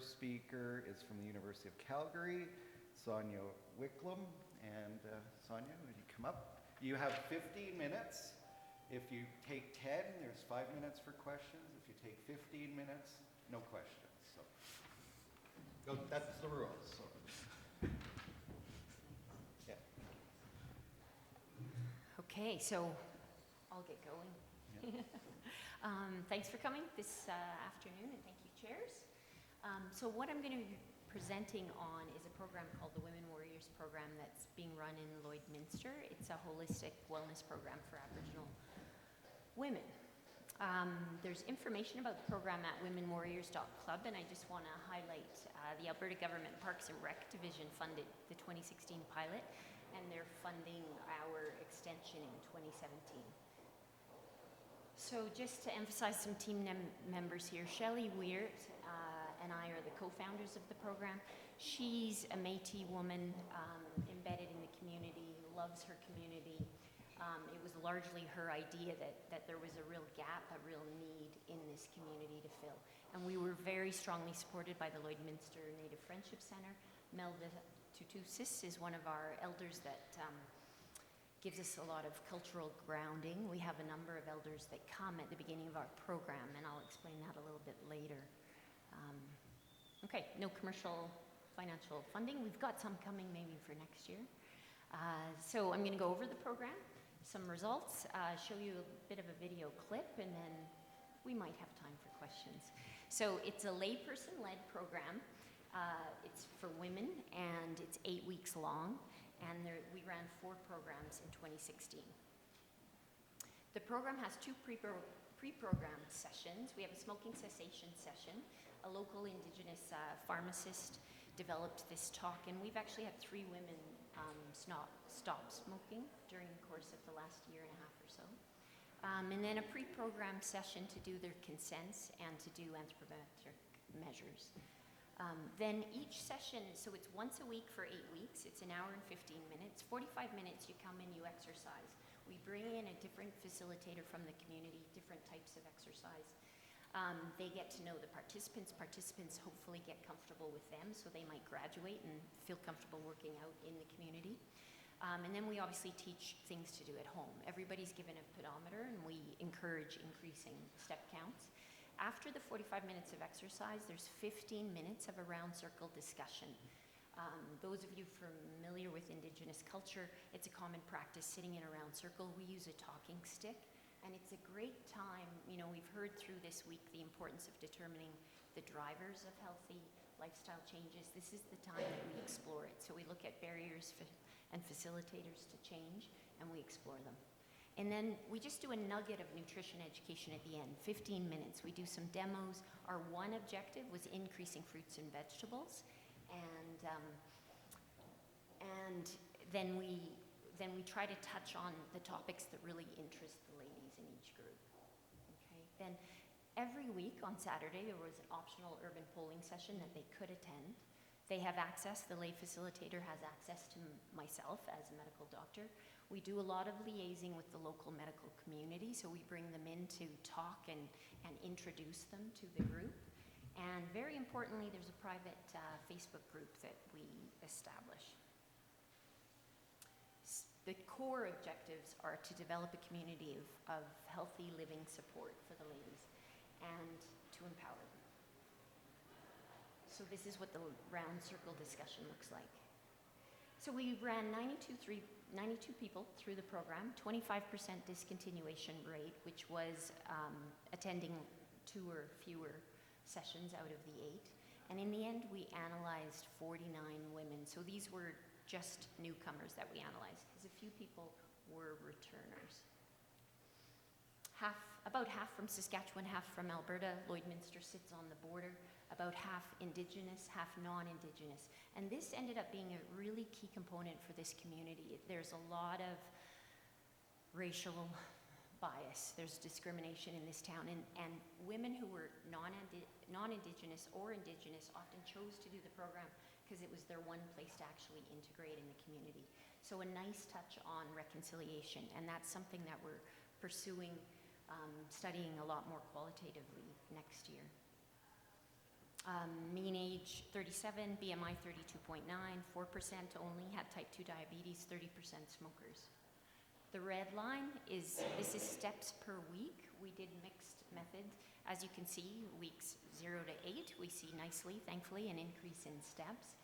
first speaker is from the University of Calgary, Sonia Wicklum. And Sonia, would you come up? You have 15 minutes. If you take 10, there's 5 minutes for questions. If you take 15 minutes, no questions. So that's the rules. So. Yeah. Okay, so I'll get going. Yeah. Thanks for coming this afternoon, and thank you, chairs. So what I'm going to be presenting on is a program called the Women Warriors Program that's being run in Lloydminster. It's a holistic wellness program for Aboriginal women. There's information about the program at womenwarriors.club, and I just want to highlight the Alberta Government Parks and Rec Division funded the 2016 pilot, and they're funding our extension in 2017. So just to emphasize some team members here, Shelley Weir and I are the co-founders of the program. She's a Métis woman embedded in the community, loves her community. It was largely her idea that there was a real gap, a real need in this community to fill. And we were very strongly supported by the Lloydminster Native Friendship Centre. Melda Tutusis is one of our elders that gives us a lot of cultural grounding. We have a number of elders that come at the beginning of our program, and I'll explain that a little bit later. Okay, no commercial financial funding. We've got some coming maybe for next year. So I'm going to go over the program, some results, show you a bit of a video clip, and then we might have time for questions. So it's a layperson-led program. It's for women, and it's 8 weeks long, and we ran 4 programs in 2016. The program has 2 pre-programmed sessions. We have a smoking cessation session. A local Indigenous pharmacist developed this talk, and we've actually had 3 women stop smoking during the course of the last year and a half or so. And then a pre-programmed session to do their consents and to do anthropometric measures. Then each session, so it's once a week for 8 weeks. It's an hour and 15 minutes. 45 minutes you come in, you exercise. We bring in a different facilitator from the community, different types of exercise. They get to know the participants. Participants hopefully get comfortable with them, so they might graduate and feel comfortable working out in the community. And then we obviously teach things to do at home. Everybody's given a pedometer, and we encourage increasing step counts. After the 45 minutes of exercise, there's 15 minutes of a round circle discussion. Those of you familiar with Indigenous culture, it's a common practice sitting in a round circle. We use a talking stick, and it's a great time. You know, we've heard through this week the importance of determining the drivers of healthy lifestyle changes. This is the time that we explore it. So we look at barriers and facilitators to change, and we explore them. And then we just do a nugget of nutrition education at the end, 15 minutes. We do some demos. Our one objective was increasing fruits and vegetables. And then we try to touch on the topics that really interest the ladies in each group. Okay. Then every week on Saturday, there was an optional urban polling session that they could attend. They have access, the lay facilitator has access to myself as a medical doctor. We do a lot of liaising with the local medical community, so we bring them in to talk and introduce them to the group. And very importantly, there's a private Facebook group that we establish. The core objectives are to develop a community of healthy living support for the ladies and to empower them. So this is what the round circle discussion looks like. So we ran 92 people through the program, 25% discontinuation rate, which was attending 2 or fewer sessions out of the 8. And in the end, we analyzed 49 women. So these were just newcomers that we analyzed, because a few people were returners. About half from Saskatchewan, half from Alberta. Lloydminster sits on the border. About half Indigenous, half non-Indigenous. And this ended up being a really key component for this community. There's a lot of racial bias. There's discrimination in this town. And women who were non-Indigenous or Indigenous often chose to do the program because it was their one place to actually integrate in the community. So a nice touch on reconciliation, and that's something that we're pursuing, studying a lot more qualitatively next year. Mean age age 37, BMI 32.9, 4% only had type 2 diabetes, 30% smokers. The red line this is steps per week. We did mixed method. As you can see, weeks 0 to 8, we see nicely, thankfully, an increase in steps.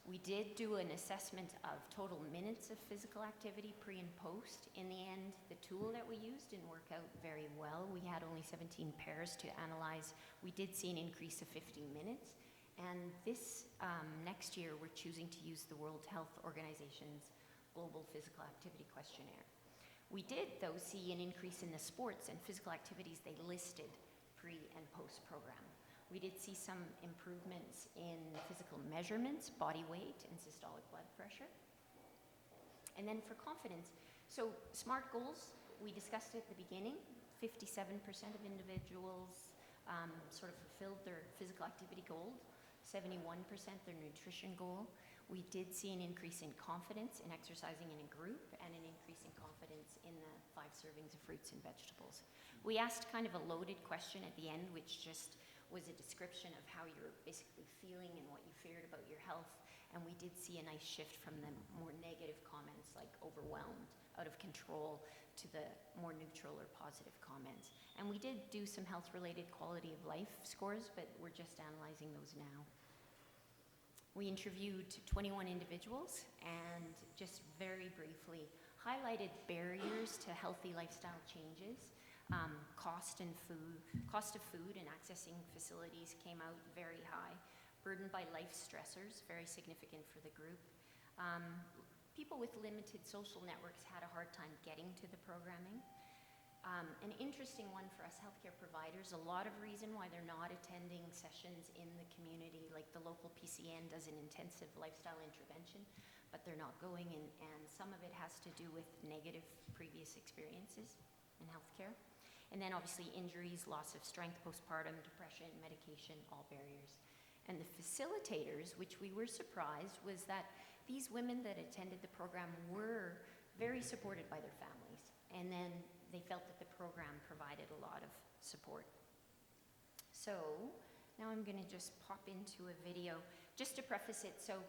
We did do an assessment of total minutes of physical activity pre and post. In the end, the tool that we used didn't work out very well. We had only 17 pairs to analyze. We did see an increase of 50 minutes. And this next year, we're choosing to use the World Health Organization's Global Physical Activity Questionnaire. We did, though, see an increase in the sports and physical activities they listed pre and post program. We did see some improvements in physical measurements, body weight, and systolic blood pressure. And then for confidence, so SMART goals, we discussed at the beginning. 57% of individuals sort of fulfilled their physical activity goal, 71% their nutrition goal. We did see an increase in confidence in exercising in a group and an increase in confidence in the 5 servings of fruits and vegetables. We asked kind of a loaded question at the end, which just was a description of how you're basically feeling and what you feared about your health. And we did see a nice shift from the more negative comments like overwhelmed, out of control, to the more neutral or positive comments. And we did do some health-related quality of life scores, but we're just analyzing those now. We interviewed 21 individuals and just very briefly highlighted barriers to healthy lifestyle changes. Cost of food and accessing facilities came out very high. Burdened by life stressors, very significant for the group. People with limited social networks had a hard time getting to the programming. An interesting one for us healthcare providers, a lot of reason why they're not attending sessions in the community, like the local PCN does an intensive lifestyle intervention, but they're not going, and some of it has to do with negative previous experiences in healthcare. And then obviously injuries, loss of strength, postpartum, depression, medication, all barriers. And the facilitators, which we were surprised, was that these women that attended the program were very supported by their families. And then they felt that the program provided a lot of support. So now I'm gonna just pop into a video just to preface it. So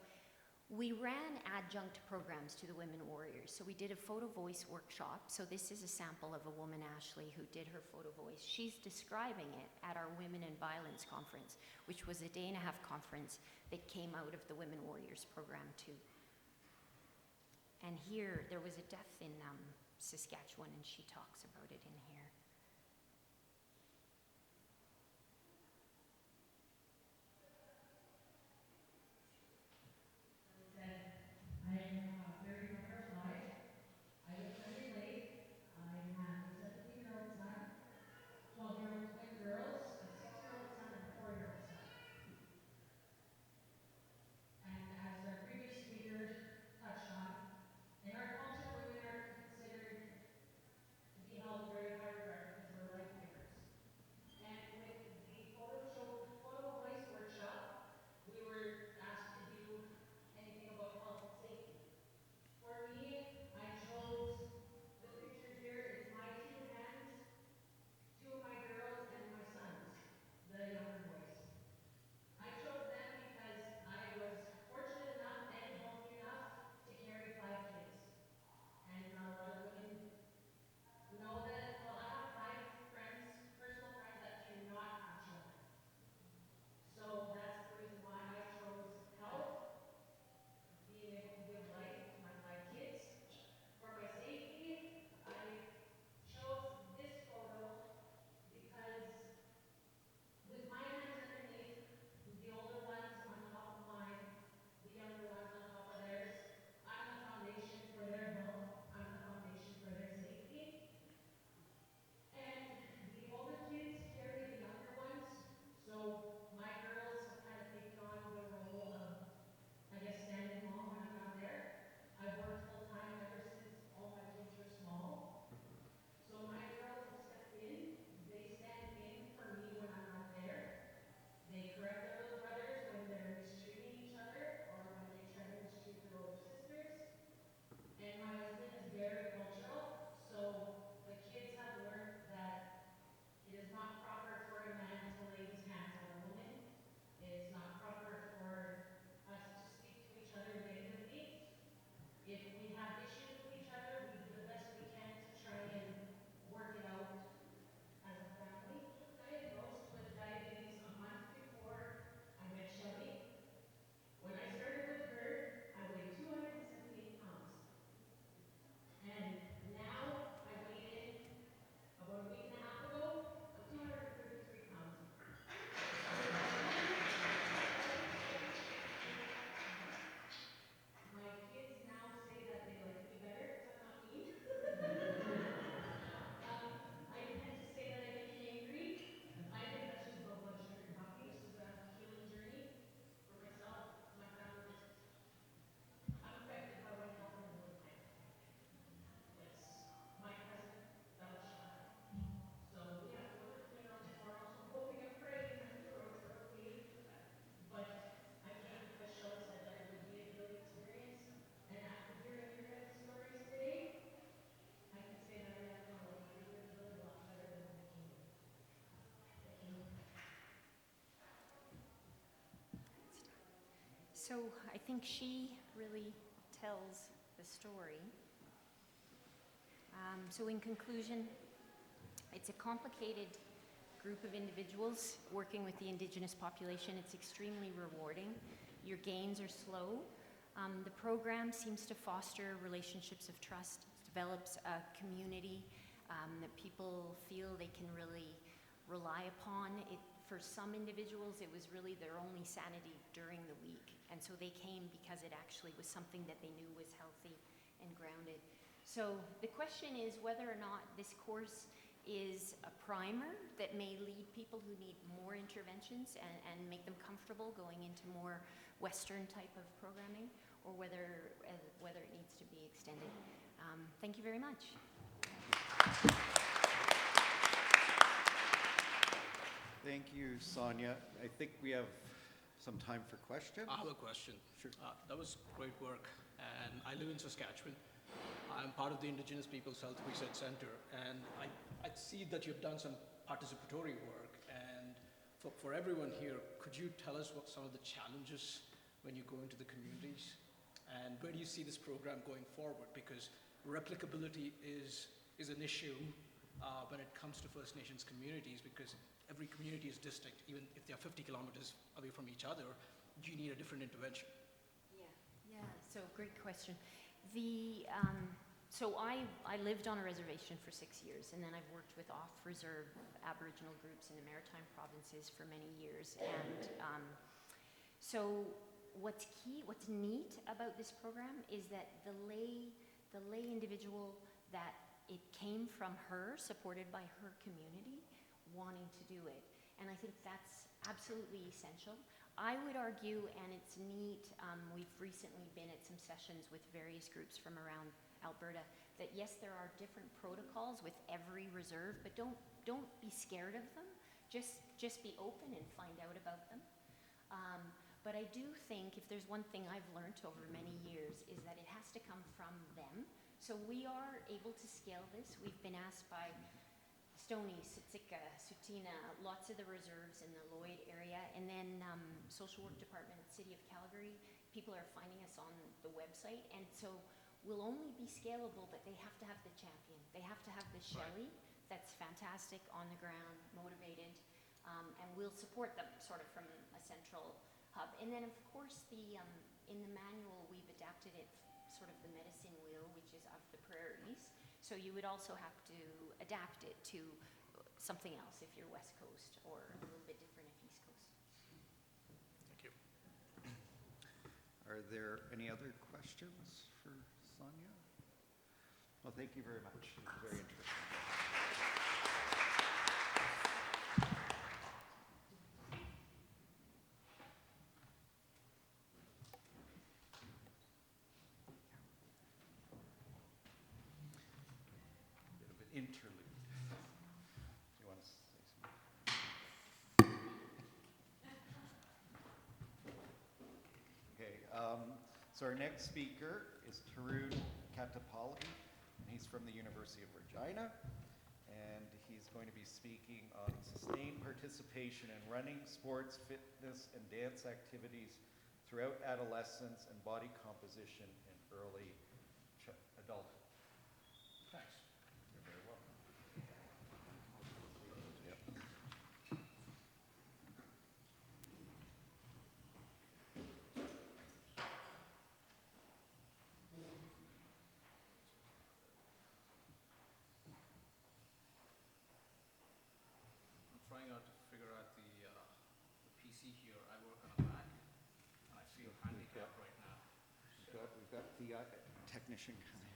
we ran adjunct programs to the Women Warriors. So we did a photo voice workshop. So this is a sample of a woman, Ashley, who did her photo voice. She's describing it at our Women in Violence conference, which was a day-and-a-half conference that came out of the Women Warriors program too. And here, there was a death in Saskatchewan, and she talks about it in here. So I think she really tells the story. So in conclusion, it's a complicated group of individuals working with the Indigenous population. It's extremely rewarding. Your gains are slow. The program seems to foster relationships of trust, develops a community that people feel they can really rely upon. For some individuals, it was really their only sanity during the week. And so they came because it actually was something that they knew was healthy and grounded. So the question is whether or not this course is a primer that may lead people who need more interventions and make them comfortable going into more Western type of programming, or whether it needs to be extended. Thank you very much. Thank you, Sonia. I think we have some time for questions. I have a question. Sure. That was great work, and I live in Saskatchewan. I'm part of the Indigenous Peoples Health Research Center, and I see that you've done some participatory work, and for everyone here, could you tell us what some of the challenges when you go into the communities, and where do you see this program going forward? Because replicability is an issue when it comes to First Nations communities, because every community is distinct. Even if they are 50 kilometers away from each other, you need a different intervention. Yeah, so great question. So I lived on a reservation for 6 years, and then I've worked with off-reserve Aboriginal groups in the Maritime provinces for many years. And so what's neat about this program is that the lay individual, that it came from her, supported by her community, wanting to do it. And I think that's absolutely essential. I would argue, and it's neat, we've recently been at some sessions with various groups from around Alberta, that yes, there are different protocols with every reserve, but don't be scared of them. Just be open and find out about them. But I do think if there's one thing I've learned over many years is that it has to come from them. So we are able to scale this. We've been asked by Stoney, Siksika, Sutina, lots of the reserves in the Lloyd area, and then Social Work Department at City of Calgary. People are finding us on the website, and so we'll only be scalable, but they have to have the champion. They have to have the Shelley that's fantastic, on the ground, motivated, and we'll support them sort of from a central hub. And then of course in the manual we've adapted it sort of the medicine wheel, which is of the prairies. So you would also have to adapt it to something else if you're West Coast, or a little bit different if East Coast. Thank you. Are there any other questions for Sonia? Well, thank you very much. It was very interesting. Bit of an interlude. Do you want to say something? Okay, so our next speaker is Tarun Katapali, and he's from the University of Regina, and he's going to be speaking on sustained participation in running, sports, fitness, and dance activities throughout adolescence and body composition in early adulthood. Thanks. You're very welcome. Yep. I'm trying out to figure out the PC here. I work on a Mac, and I feel handicapped right now. We've got the technician coming.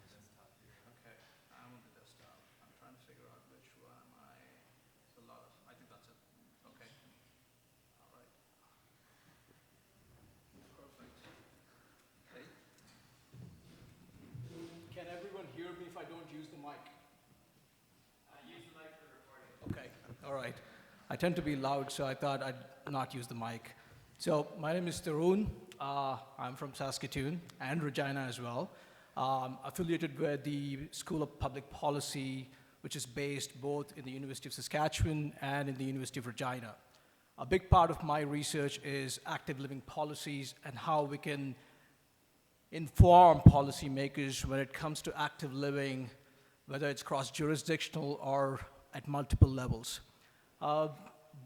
Okay, I'm on the desktop. I'm trying to figure out which one it's a lot of, I think that's it. Okay. All right. Perfect. Okay. Can everyone hear me if I don't use the mic? Use the mic for the recording. Okay, all right. I tend to be loud, so I thought I'd not use the mic. So my name is Tarun. I'm from Saskatoon and Regina as well. Affiliated with the School of Public Policy, which is based both in the University of Saskatchewan and in the University of Regina. a big part of my research is active living policies and how we can inform policymakers when it comes to active living, whether it's cross-jurisdictional or at multiple levels.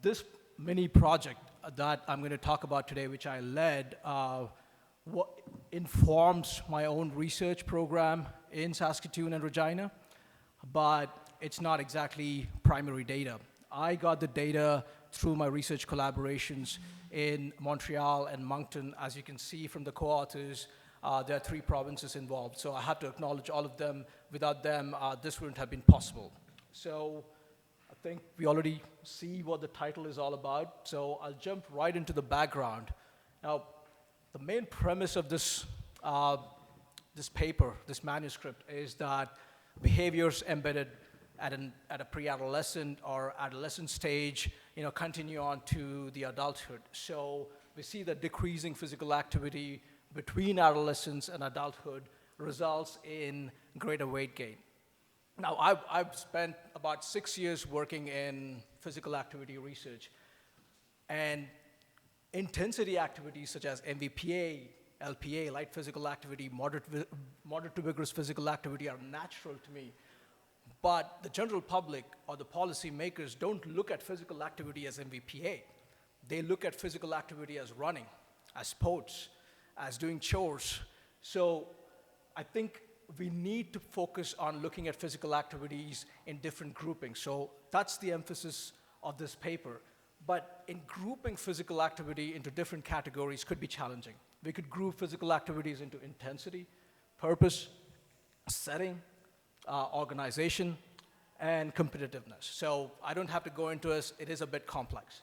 This mini project that I'm going to talk about today, which I led, informs my own research program in Saskatoon and Regina, but it's not exactly primary data. I got the data through my research collaborations in Montreal and Moncton. As you can see from the co-authors, there are 3 provinces involved, so I have to acknowledge all of them. Without them, this wouldn't have been possible. So I think we already see what the title is all about, so I'll jump right into the background. Now, the main premise of this, this paper, this manuscript, is that behaviors embedded at a pre-adolescent or adolescent stage, continue on to the adulthood. So we see that decreasing physical activity between adolescence and adulthood results in greater weight gain. Now, I've spent about 6 years working in physical activity research, and intensity activities such as MVPA, LPA, light physical activity, moderate to vigorous physical activity are natural to me. But the general public or the policy makers don't look at physical activity as MVPA. They look at physical activity as running, as sports, as doing chores. So I think we need to focus on looking at physical activities in different groupings. So that's the emphasis of this paper. But in grouping physical activity into different categories could be challenging. We could group physical activities into intensity, purpose, setting, organization, and competitiveness. So I don't have to go into this. It is a bit complex.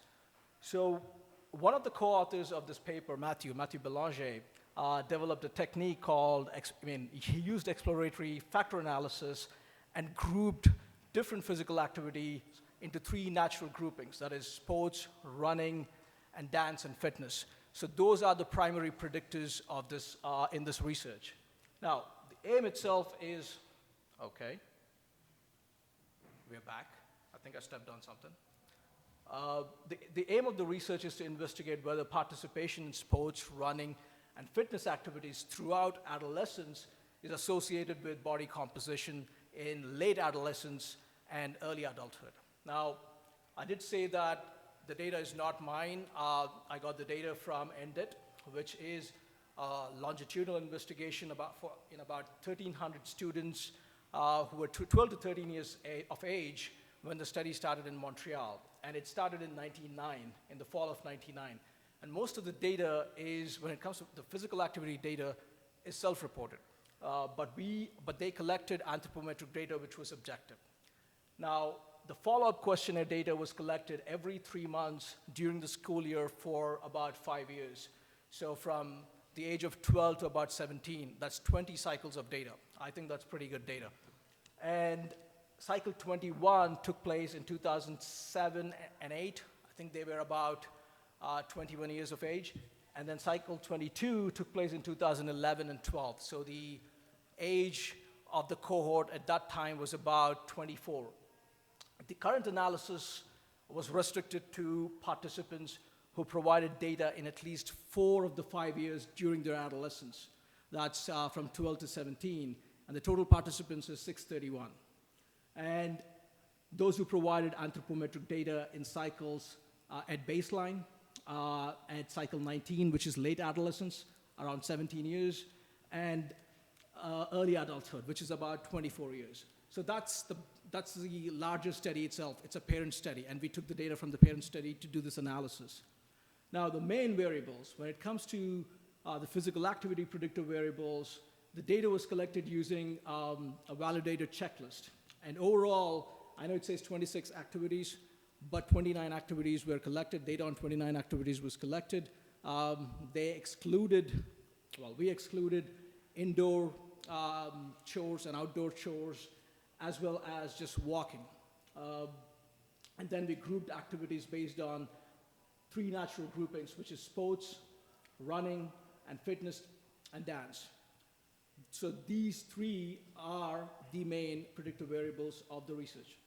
So one of the co-authors of this paper, Matthew Belanger, developed a technique called, he used exploratory factor analysis and grouped different physical activity into 3 natural groupings, that is sports, running, and dance and fitness. So those are the primary predictors of this, in this research. Now, the aim itself is, okay, we're back. I think I stepped on something. The aim of the research is to investigate whether participation in sports, running, and fitness activities throughout adolescence is associated with body composition in late adolescence and early adulthood. Now, I did say that the data is not mine. I got the data from NDIT, which is a longitudinal investigation in about 1,300 students who were 12 to 13 years of age when the study started in Montreal. And it started in 1999, in the fall of 1999. And most of the data is, when it comes to the physical activity data, is self-reported. But they collected anthropometric data, which was objective. Now, the follow-up questionnaire data was collected every 3 months during the school year for about 5 years. So from the age of 12 to about 17, that's 20 cycles of data. I think that's pretty good data. And cycle 21 took place in 2007 and 8. I think they were about 21 years of age. And then cycle 22 took place in 2011 and 12. So the age of the cohort at that time was about 24. The current analysis was restricted to participants who provided data in at least 4 of the 5 years during their adolescence. That's from 12 to 17. And the total participants is 631. And those who provided anthropometric data in cycles at baseline, at cycle 19, which is late adolescence, around 17 years, and early adulthood, which is about 24 years. So that's the larger study itself. It's a parent study, and we took the data from the parent study to do this analysis. Now, the main variables, when it comes to the physical activity predictor variables, the data was collected using a validated checklist. And overall, I know it says 26 activities, but 29 activities were collected. Data on 29 activities was collected. We excluded indoor chores and outdoor chores, as well as just walking. And then we grouped activities based on 3 natural groupings, which is sports, running, and fitness, and dance. So these 3 are the main predictive variables of the research.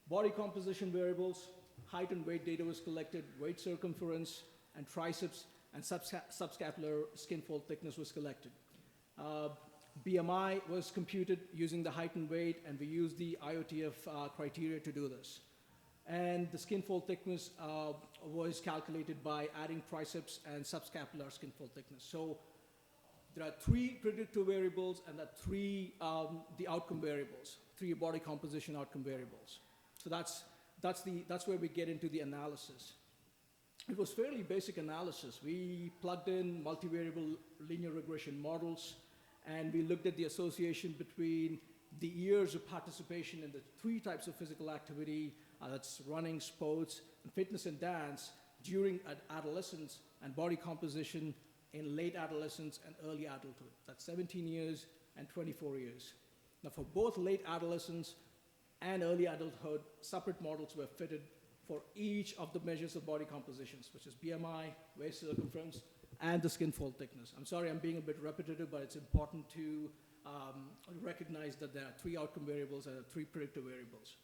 Body composition variables, height and weight data was collected, weight circumference and triceps and subscapular skin fold thickness was collected. BMI was computed using the height and weight, and we used the IOTF criteria to do this. And the skin fold thickness was calculated by adding triceps and subscapular skin fold thickness. So there are 3 predictor variables and there are 3 the outcome variables, 3 body composition outcome variables. So that's where we get into the analysis. It was fairly basic analysis. We plugged in multivariable linear regression models, and we looked at the association between the years of participation in the 3 types of physical activity, that's running, sports, and fitness and dance during adolescence, and body composition in late adolescence and early adulthood. That's 17 years and 24 years. Now for both late adolescence and early adulthood, separate models were fitted for each of the measures of body compositions, which is BMI, waist circumference, and the skin fold thickness. I'm sorry I'm being a bit repetitive, but it's important to recognize that there are 3 outcome variables and 3 predictor variables.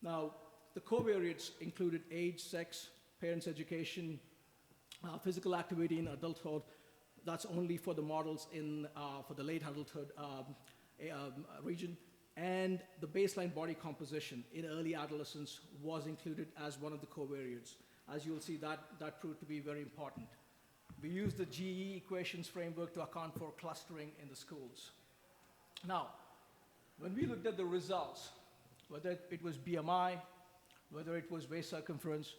Now, the covariates included age, sex, parents' education, physical activity in adulthood. That's only for the models for the late adulthood region. And the baseline body composition in early adolescence was included as one of the covariates. As you'll see, that proved to be very important. We used the GE equations framework to account for clustering in the schools. Now, when we looked at the results, whether it was BMI, whether it was waist circumference,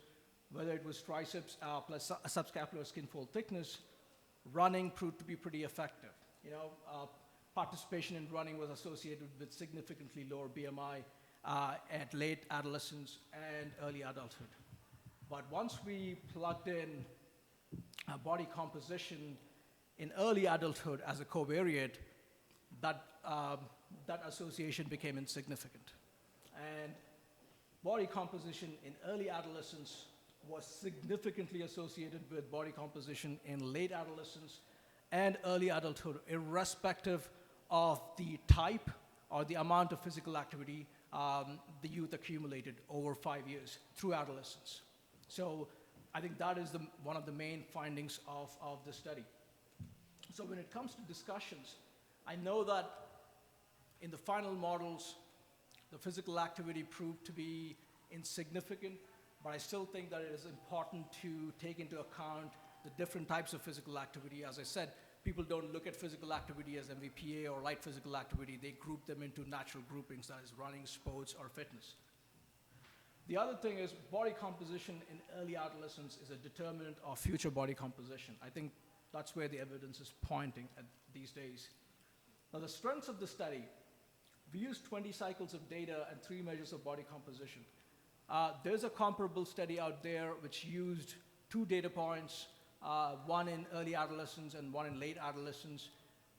whether it was triceps plus subscapular skin fold thickness, running proved to be pretty effective. Participation in running was associated with significantly lower BMI at late adolescence and early adulthood. But once we plugged in body composition in early adulthood as a covariate, that association became insignificant. And body composition in early adolescence was significantly associated with body composition in late adolescence and early adulthood, irrespective of the type or the amount of physical activity the youth accumulated over 5 years through adolescence. So I think that is one of the main findings of the study. So when it comes to discussions, I know that in the final models, the physical activity proved to be insignificant, but I still think that it is important to take into account the different types of physical activity. As I said, people don't look at physical activity as MVPA or light physical activity. They group them into natural groupings, that is running, sports, or fitness. The other thing is body composition in early adolescence is a determinant of future body composition. I think that's where the evidence is pointing at these days. Now the strengths of the study, we used 20 cycles of data and 3 measures of body composition. There's a comparable study out there which used 2 data points, one in early adolescence and one in late adolescence,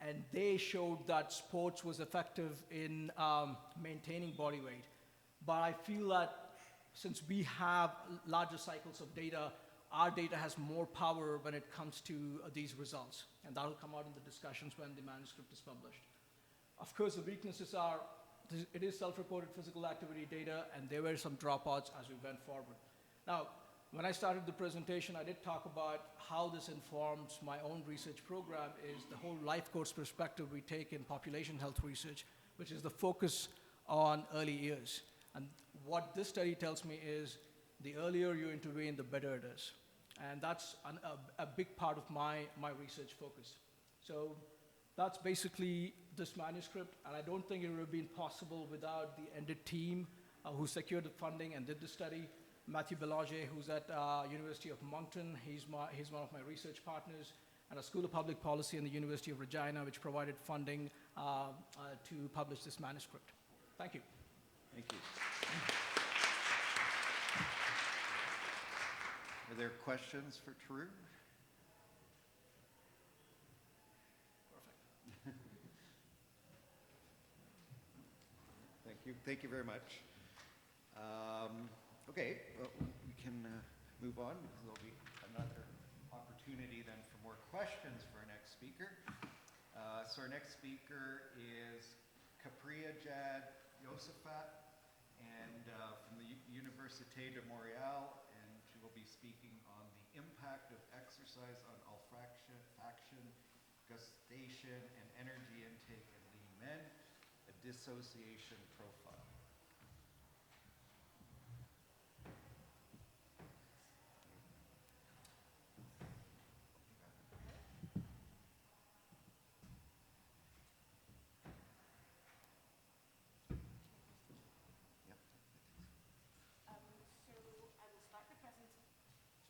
and they showed that sports was effective in maintaining body weight. But I feel that since we have larger cycles of data, our data has more power when it comes to these results, and that will come out in the discussions when the manuscript is published. Of course, the weaknesses are, it is self-reported physical activity data, and there were some dropouts as we went forward. Now, when I started the presentation, I did talk about how this informs my own research program, is the whole life course perspective we take in population health research, which is the focus on early years. And what this study tells me is the earlier you intervene, the better it is. And that's a big part of my research focus. So that's basically this manuscript, and I don't think it would have been possible without the ENDIT team who secured the funding and did the study. Matthew Belanger, who's at University of Moncton, he's one of my research partners, and a School of Public Policy in the University of Regina, which provided funding to publish this manuscript. Thank you. Thank you. Are there questions for Tarun? Perfect. Thank you very much. Okay, well, we can move on. There'll be another opportunity then for more questions for our next speaker. So our next speaker is Kapriya Jad Yosefat, and from the Université de Montréal, and she will be speaking on the impact of exercise on olfaction, gustation, and energy intake in lean men, a dissociation profile.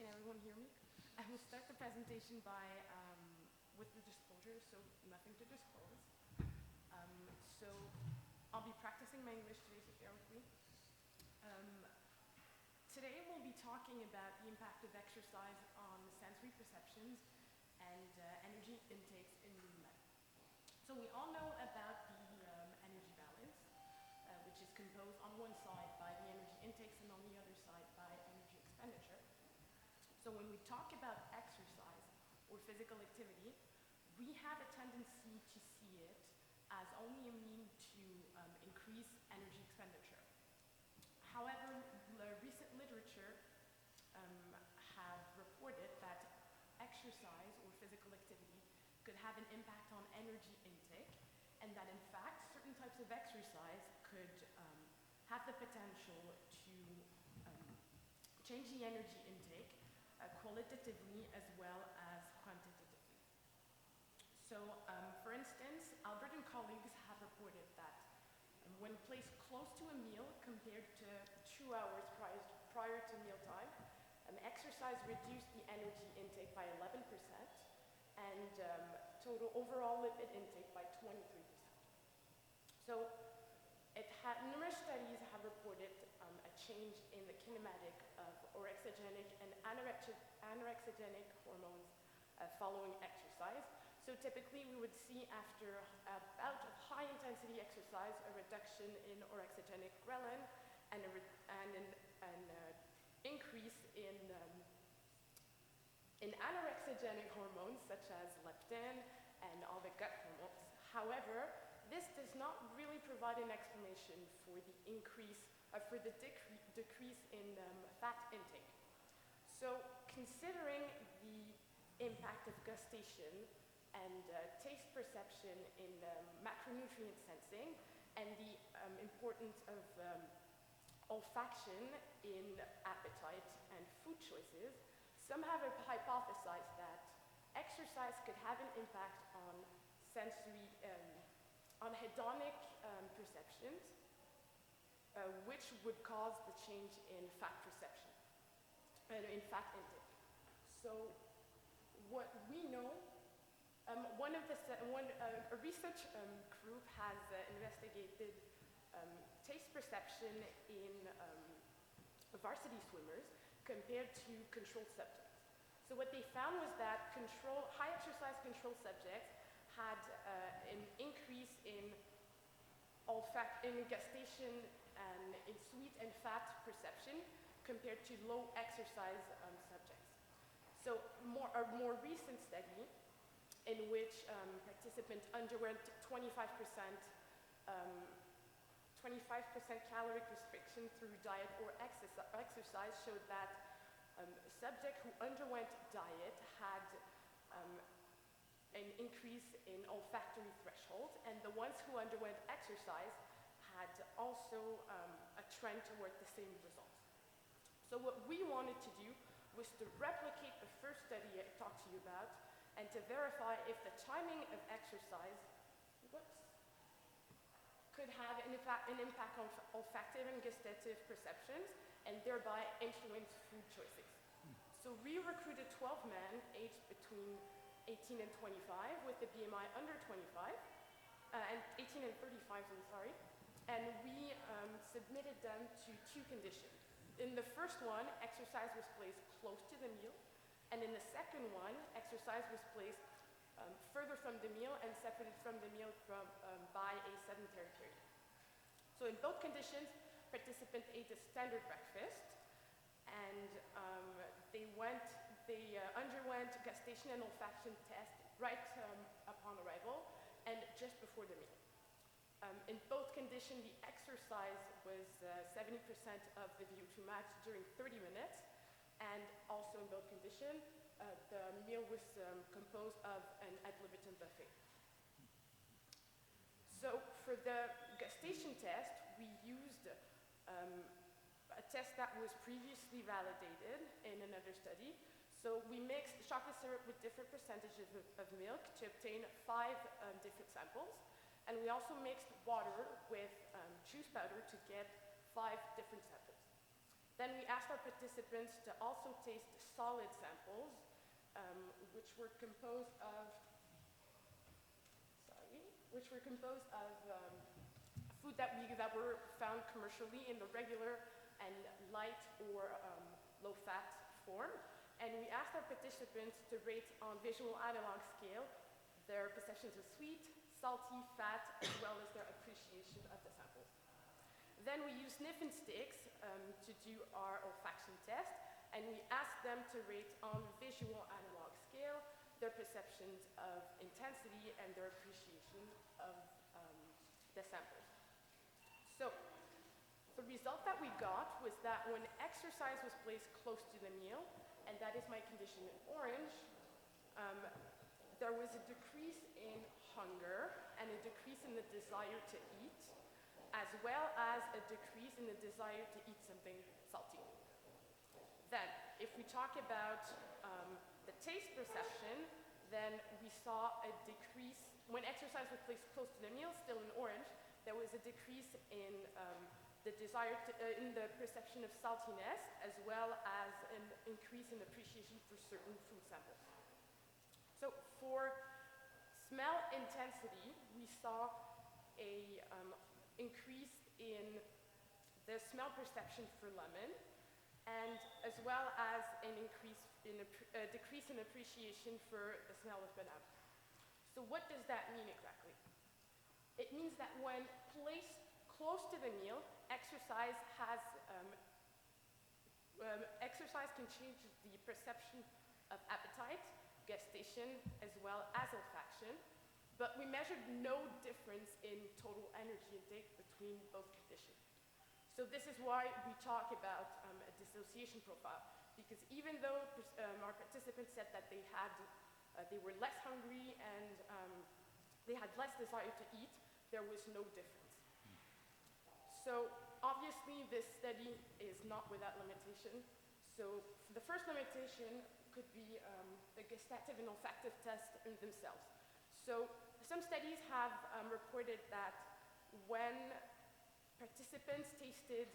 Can everyone hear me? I will start the presentation by with the disclosure, so nothing to disclose. So I'll be practicing my English today, so bear with me. Today we'll be talking about the impact of exercise on sensory perceptions and energy intakes in men. So we all know about the energy balance, which is composed on one side by the energy intakes and on the other side by energy expenditure. So when we talk about exercise or physical activity, we have a tendency to see it as only a means to increase energy expenditure. However, the recent literature have reported that exercise or physical activity could have an impact on energy intake, and that in fact certain types of exercise could have the potential to change the energy intake qualitatively as well as quantitatively. So, for instance, Albert and colleagues have reported that when placed close to a meal compared to 2 hours prior to mealtime, exercise reduced the energy intake by 11% and total overall lipid intake by 23%. So, numerous studies have reported a change in the kinematic of orexigenic and anorexigenic hormones following exercise. So typically we would see after a bout of high intensity exercise a reduction in orexigenic ghrelin and an increase in anorexigenic hormones such as leptin and all the gut hormones. However, this does not really provide an explanation for the decrease in fat intake. So, considering the impact of gustation and taste perception in macronutrient sensing and the importance of olfaction in appetite and food choices, some have hypothesized that exercise could have an impact on sensory, on hedonic perceptions, which would cause the change in fat perception, in fat intake. So what we know, a research group has investigated taste perception in varsity swimmers compared to control subjects. So what they found was that high exercise control subjects had an increase in gustation and in sweet and fat perception compared to low exercise subjects. So a more recent study in which participants underwent 25% caloric restriction through diet or exercise showed that subjects who underwent diet had an increase in olfactory threshold, and the ones who underwent exercise had also a trend toward the same results. So what we wanted to do was to replicate the first study I talked to you about and to verify if the timing of exercise could have an impact on olfactive and gustative perceptions and thereby influence food choices. So we recruited 12 men aged between 18 and 25 with a BMI under 25, and 18 and 35, I'm sorry, and we submitted them to 2 conditions. In the first one, exercise was placed close to the meal, and in the second one, exercise was placed further from the meal and separated from the meal by a sedentary period. So in both conditions, participants ate a standard breakfast, and they underwent gustation and olfaction tests right upon arrival and just before the meal. In both conditions, the exercise was 70% of the VO2 max during 30 minutes, and also in both conditions, the meal was composed of an ad libitum buffet. So for the gustation test, we used a test that was previously validated in another study. So we mixed chocolate syrup with different percentages of milk to obtain 5 different samples. And we also mixed water with juice powder to get 5 different samples. Then we asked our participants to also taste solid samples, which were composed of food that were found commercially in the regular and light or low-fat form. And we asked our participants to rate on visual analog scale their perceptions of sweet, salty, fat, as well as their appreciation of the samples. Then we used sniff and sticks to do our olfaction test, and we asked them to rate on visual analog scale their perceptions of intensity and their appreciation of the samples. So the result that we got was that when exercise was placed close to the meal, and that is my condition in orange, there was a decrease in hunger and a decrease in the desire to eat, as well as a decrease in the desire to eat something salty. Then, if we talk about the taste perception, then we saw a decrease, when exercise was placed close to the meal, still in orange, there was a decrease in the desire in the perception of saltiness, as well as an increase in appreciation for certain food samples. So for smell intensity, we saw a increase in the smell perception for lemon, and as well as an increase in a decrease in appreciation for the smell of banana. So what does that mean exactly? It means that when placed close to the meal, exercise can change the perception of appetite, gustation, as well as olfaction, but we measured no difference in total energy intake between both conditions. So this is why we talk about a dissociation profile, because even though our participants said that they were less hungry and they had less desire to eat, there was no difference. So obviously this study is not without limitation. So the first limitation could be the gustative and olfactive tests in themselves. So some studies have reported that when participants tasted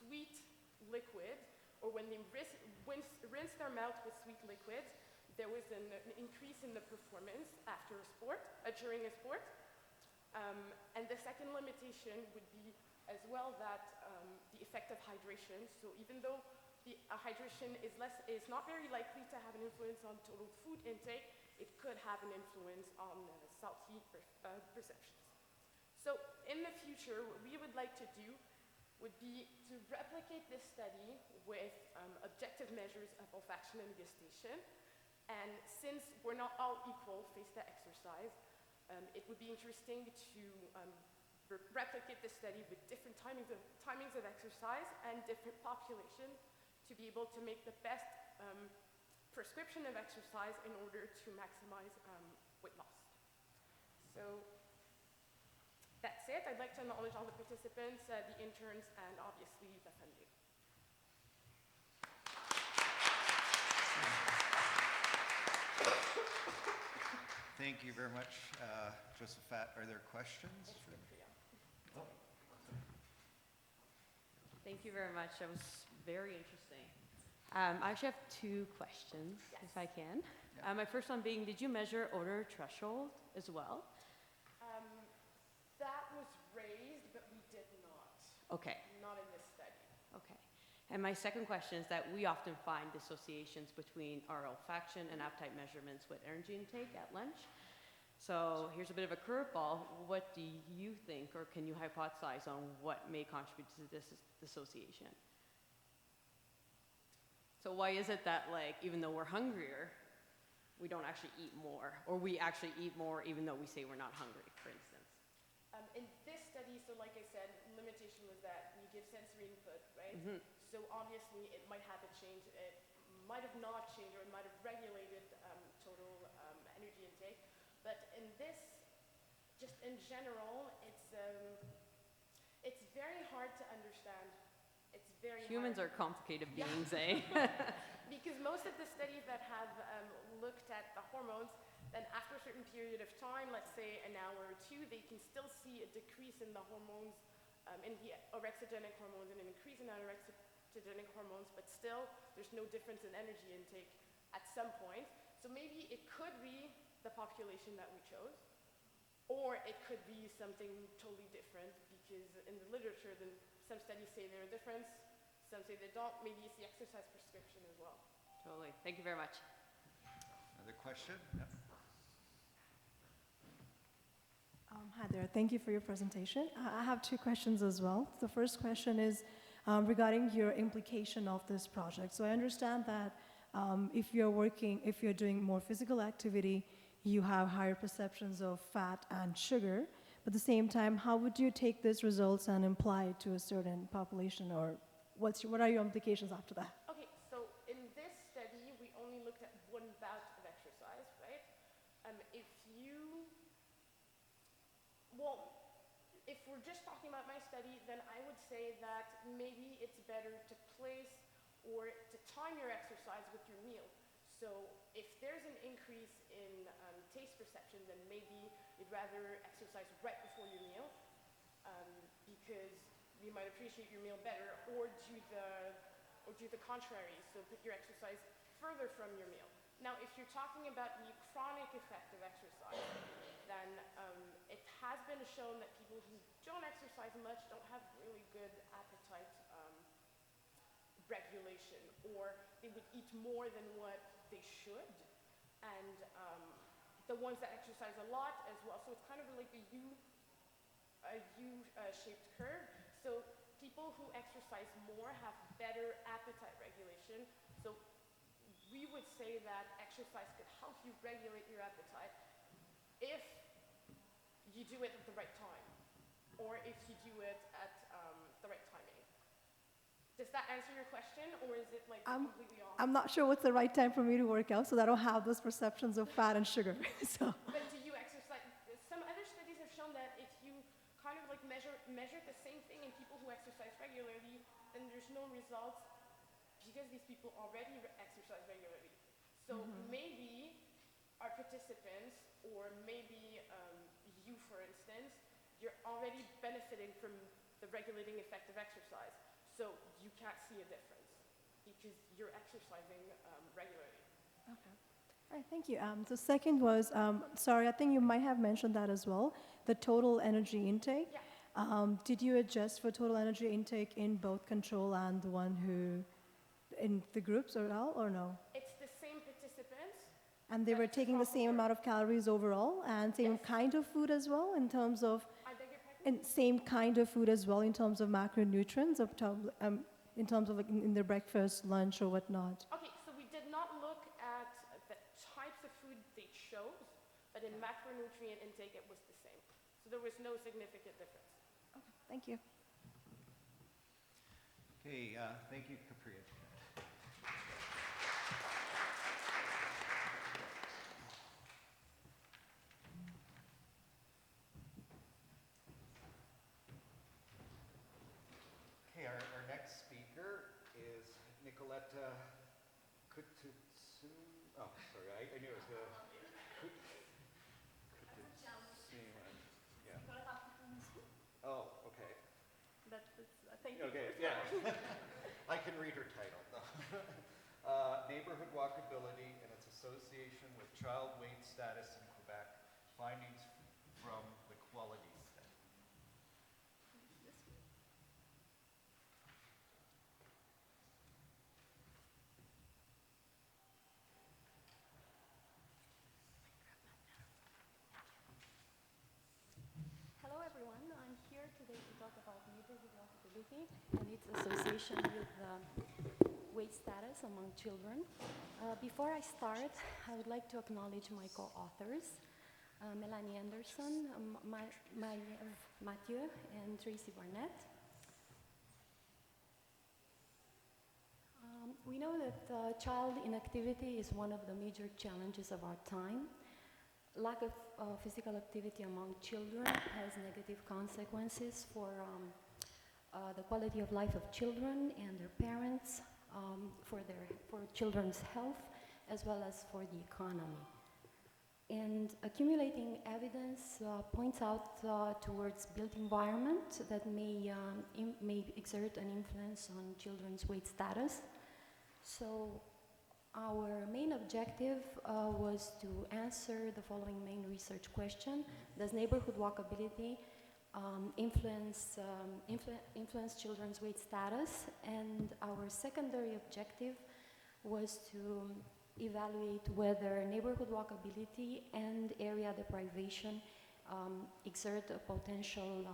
sweet liquid, or when they rinsed their mouth with sweet liquids, there was an increase in the performance after a sport, during a sport. And the second limitation would be as well that the effect of hydration. So even though the hydration is not very likely to have an influence on total food intake, it could have an influence on salty perceptions. So in the future, what we would like to do would be to replicate this study with objective measures of olfaction and gustation. And since we're not all equal faced to exercise, it would be interesting to replicate this study with different timings of exercise and different populations to be able to make the best prescription of exercise in order to maximize weight loss. So that's it. I'd like to acknowledge all the participants, the interns, and obviously the funding. Thank you very much, Josephette. Are there questions? Thank you very much. That was very interesting. I actually have 2 questions, if I can. Yeah. My first one being, did you measure odor threshold as well? That was raised, but we did not. Okay. Not in this study. Okay. And my second question is that we often find dissociations between our olfaction and appetite measurements with energy intake at lunch. So here's a bit of a curveball. What do you think, or can you hypothesize on what may contribute to this dissociation? So why is it that, like, even though we're hungrier, we don't actually eat more, or we actually eat more even though we say we're not hungry, for instance? In this study, so like I said, limitation was that you give sensory input, right? So obviously it might have a change. It might have not changed, or it might have regulated total energy intake. But in this, just in general, it's very hard to understand. It's very Humans hard. are complicated Yeah. beings, eh? Because most of the studies that have looked at the hormones, then after a certain period of time, let's say an hour or two, they can still see a decrease in the hormones, in the orexigenic hormones, and an increase in anorexigenic hormones, but still there's no difference in energy intake at some point. So maybe it could be the population that we chose, or it could be something totally different, because in the literature, then some studies say there's a difference, some say they don't. Maybe it's the exercise prescription as well. Totally. Thank you very much. Another question? Yep. Hi there. Thank you for your presentation. I have two questions as well. The first question is regarding your implication of this project. So I understand that if you're doing more physical activity, you have higher perceptions of fat and sugar. But at the same time, how would you take these results and apply it to a certain population, or what are your implications after that? Okay, so in this study, we only looked at one bout of exercise, right? If we're just talking about my study, then I would say that maybe it's better to place or to time your exercise with your meal. So if there's an increase in taste perception, then maybe you'd rather exercise right before your meal, because you might appreciate your meal better, or do the contrary, so put your exercise further from your meal. Now, if you're talking about the chronic effect of exercise, then it has been shown that people who don't exercise much don't have really good appetite regulation, or they would eat more than what they should, and the ones that exercise a lot as well. So it's kind of like a U-shaped curve. So people who exercise more have better appetite regulation. So we would say that exercise could help you regulate your appetite if you do it at the right time, or if you do it at the right timing. Does that answer your question, or is it like completely off? I'm not sure what's the right time for me to work out, so that I don't have those perceptions of fat and sugar. So. But do you exercise? Some other studies have shown that if you kind of like measure the same thing in people who exercise regularly, then there's no results, because these people already exercise regularly. So maybe our participants, or maybe you, for instance, you're already benefiting from the regulating effect of exercise. So you can't see a difference because you're exercising regularly. Okay. All right, thank you. The second was, sorry, I think you might have mentioned that as well, the total energy intake. Yeah. Did you adjust for total energy intake in both control and the one who, in the groups or all, or no? It's the same participants. And they were taking the same amount of calories overall, and same Yes. kind of food as well, in terms of, I beg your pardon? and same kind of food as well, in terms of macronutrients, in terms of like in their breakfast, lunch, or whatnot. Okay, so we did not look at the types of food they chose, but in macronutrient intake it was the same. So there was no significant difference. Okay, thank you. Okay, thank you, Capriya. Okay, our next speaker is Nicoletta Kututsu. Oh, sorry, I knew it was yeah. Oh, okay. Thank you. Okay, yeah. I can read her title, though. Neighborhood Walkability and its Association with Child Weight Status in Quebec, Findings from the Quality Study. Hello everyone, I'm here today to talk about neighborhood walkability and its association with weight status among children. Before I start, I would like to acknowledge my co-authors. Melanie Anderson, Mathieu, and Tracy Barnett. We know that child inactivity is one of the major challenges of our time. Lack of physical activity among children has negative consequences for the quality of life of children and their parents, for children's health, as well as for the economy. And accumulating evidence points out towards built environment that may exert an influence on children's weight status. So our main objective was to answer the following main research question. Does neighborhood walkability influence children's weight status? And our secondary objective was to evaluate whether neighborhood walkability and area deprivation exert a potential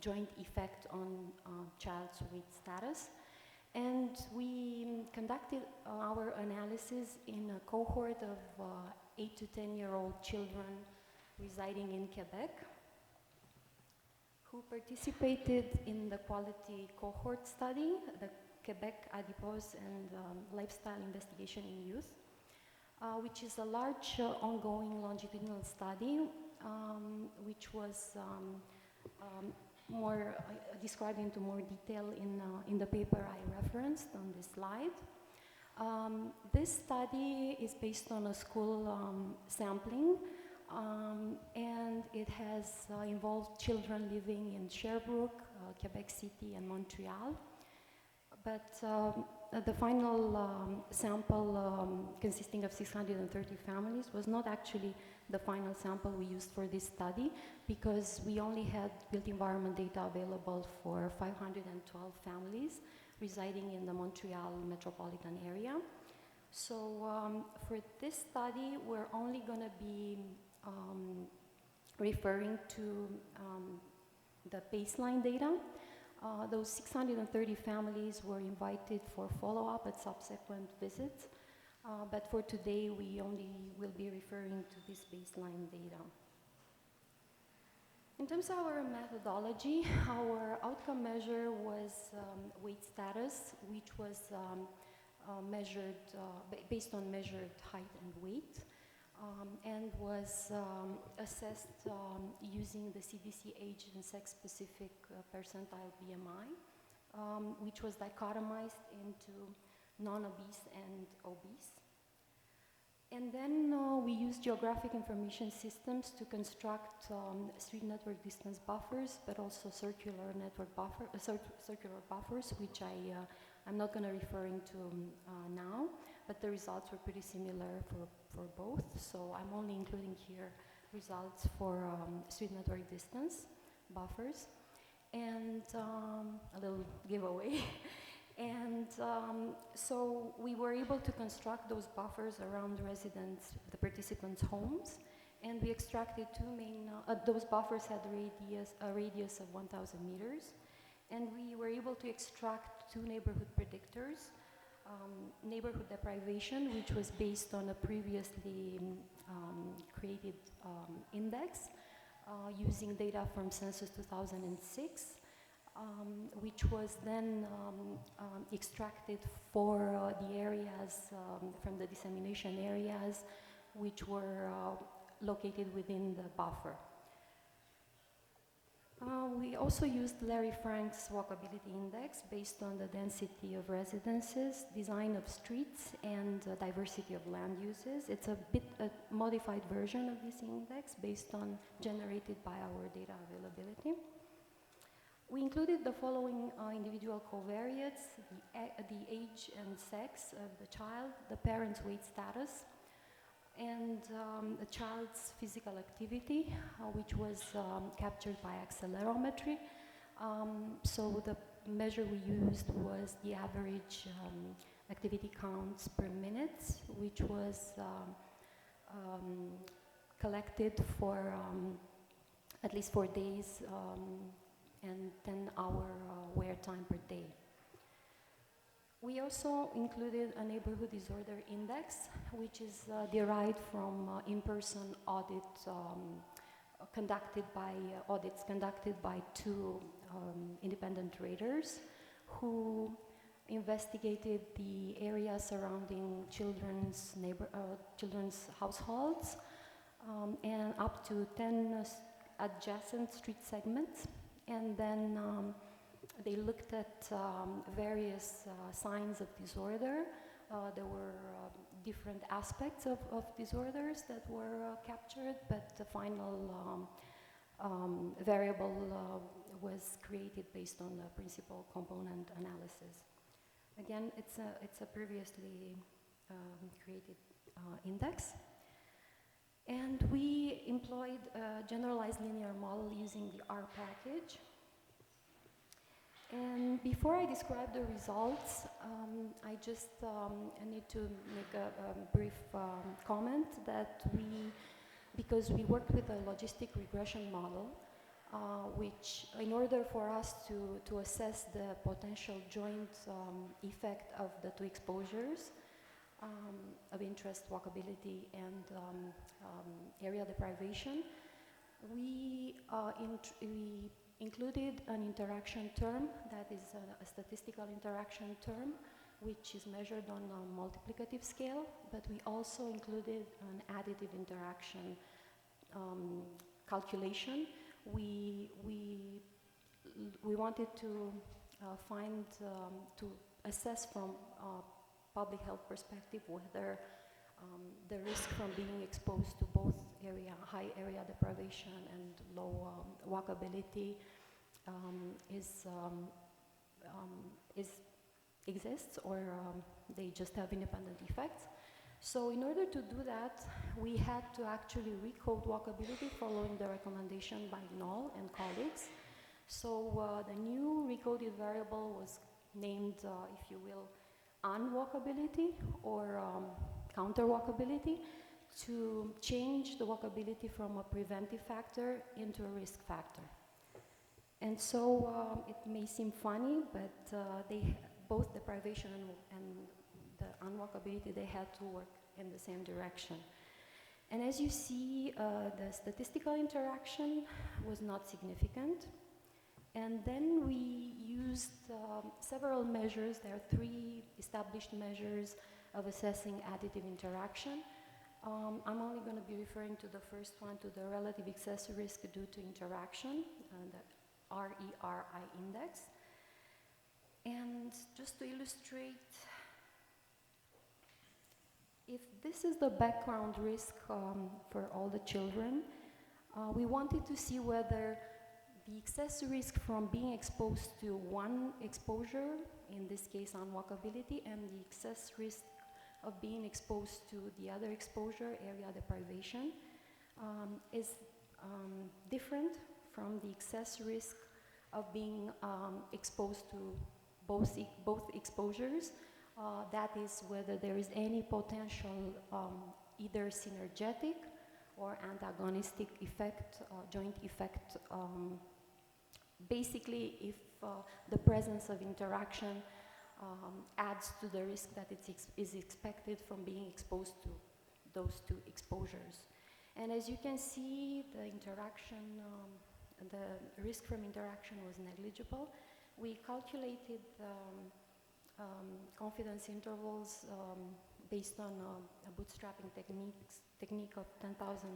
joint effect on child's weight status. And we conducted our analysis in a cohort of 8 to 10-year-old children residing in Quebec who participated in the quality cohort study, the Quebec Adipose and Lifestyle Investigation in Youth, which is a large ongoing longitudinal study, which was more described into more detail in the paper I referenced on this slide. This study is based on a school sampling, and it has involved children living in Sherbrooke, Quebec City, and Montreal. But the final sample consisting of 630 families was not actually the final sample we used for this study, because we only had built environment data available for 512 families residing in the Montreal metropolitan area. So for this study, we're only going to be referring to the baseline data. Those 630 families were invited for follow-up at subsequent visits, but for today we only will be referring to this baseline data. In terms of our methodology, our outcome measure was weight status, which was measured based on measured height and weight, and was assessed using the CDC age and sex-specific percentile BMI, which was dichotomized into non-obese and obese. And then we used geographic information systems to construct street network distance buffers, but also circular network circular buffers, which I'm not going to referring to now, but the results were pretty similar for both. So I'm only including here results for street network distance buffers, and a little giveaway. And so we were able to construct those buffers around residents, the participants' homes, and we extracted two main, those buffers had a radius of 1,000 meters, and we were able to extract two neighborhood predictors, neighborhood deprivation, which was based on a previously created index using data from Census 2006, which was then extracted for the areas, from the dissemination areas, which were located within the buffer. We also used Larry Frank's walkability index based on the density of residences, design of streets, and diversity of land uses. It's a modified version of this index based on generated by our data availability. We included the following individual covariates: the age and sex of the child, the parent's weight status, and the child's physical activity, which was captured by accelerometry. So the measure we used was the average activity counts per minute, which was collected for at least 4 days and 10-hour wear time per day. We also included a neighborhood disorder index, which is derived from in-person audits conducted by two independent raters who investigated the area surrounding children's households and up to 10 adjacent street segments. And then they looked at various signs of disorder. There were different aspects of disorders that were captured, but the final variable was created based on the principal component analysis. Again, it's a previously created index. And we employed a generalized linear model using the R package. And before I describe the results, I just need to make a brief comment that because we worked with a logistic regression model, which in order for us to assess the potential joint effect of the two exposures of interest, walkability, and area deprivation, we included an interaction term that is a statistical interaction term, which is measured on a multiplicative scale, but we also included an additive interaction calculation. We wanted to to assess from a public health perspective whether the risk from being exposed to both high area deprivation and low walkability exists, or they just have independent effects. So in order to do that, we had to actually recode walkability following the recommendation by Knoll and colleagues. So the new recoded variable was named, if you will, unwalkability or counter walkability, to change the walkability from a preventive factor into a risk factor. And so it may seem funny, but both deprivation and the unwalkability, they had to work in the same direction. And as you see, the statistical interaction was not significant. And then we used several measures. There are 3 established measures of assessing additive interaction. I'm only going to be referring to the first one, to the relative excess risk due to interaction, the RERI index. And just to illustrate, if this is the background risk for all the children, we wanted to see whether the excess risk from being exposed to one exposure, in this case unwalkability, and the excess risk of being exposed to the other exposure, area deprivation, is different from the excess risk of being exposed to both exposures. That is whether there is any potential either synergetic or antagonistic effect, joint effect. Basically, if the presence of interaction adds to the risk that is expected from being exposed to those two exposures. And as you can see, the interaction, the risk from interaction was negligible. We calculated confidence intervals based on a bootstrapping technique of 10,000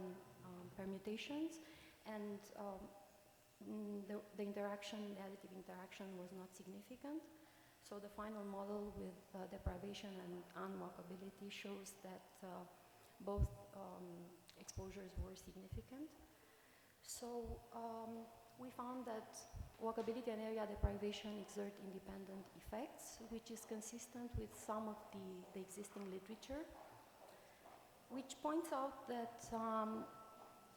permutations, and the interaction, the additive interaction, was not significant. So the final model with deprivation and unwalkability shows that both exposures were significant. So we found that walkability and area deprivation exert independent effects, which is consistent with some of the existing literature, which points out that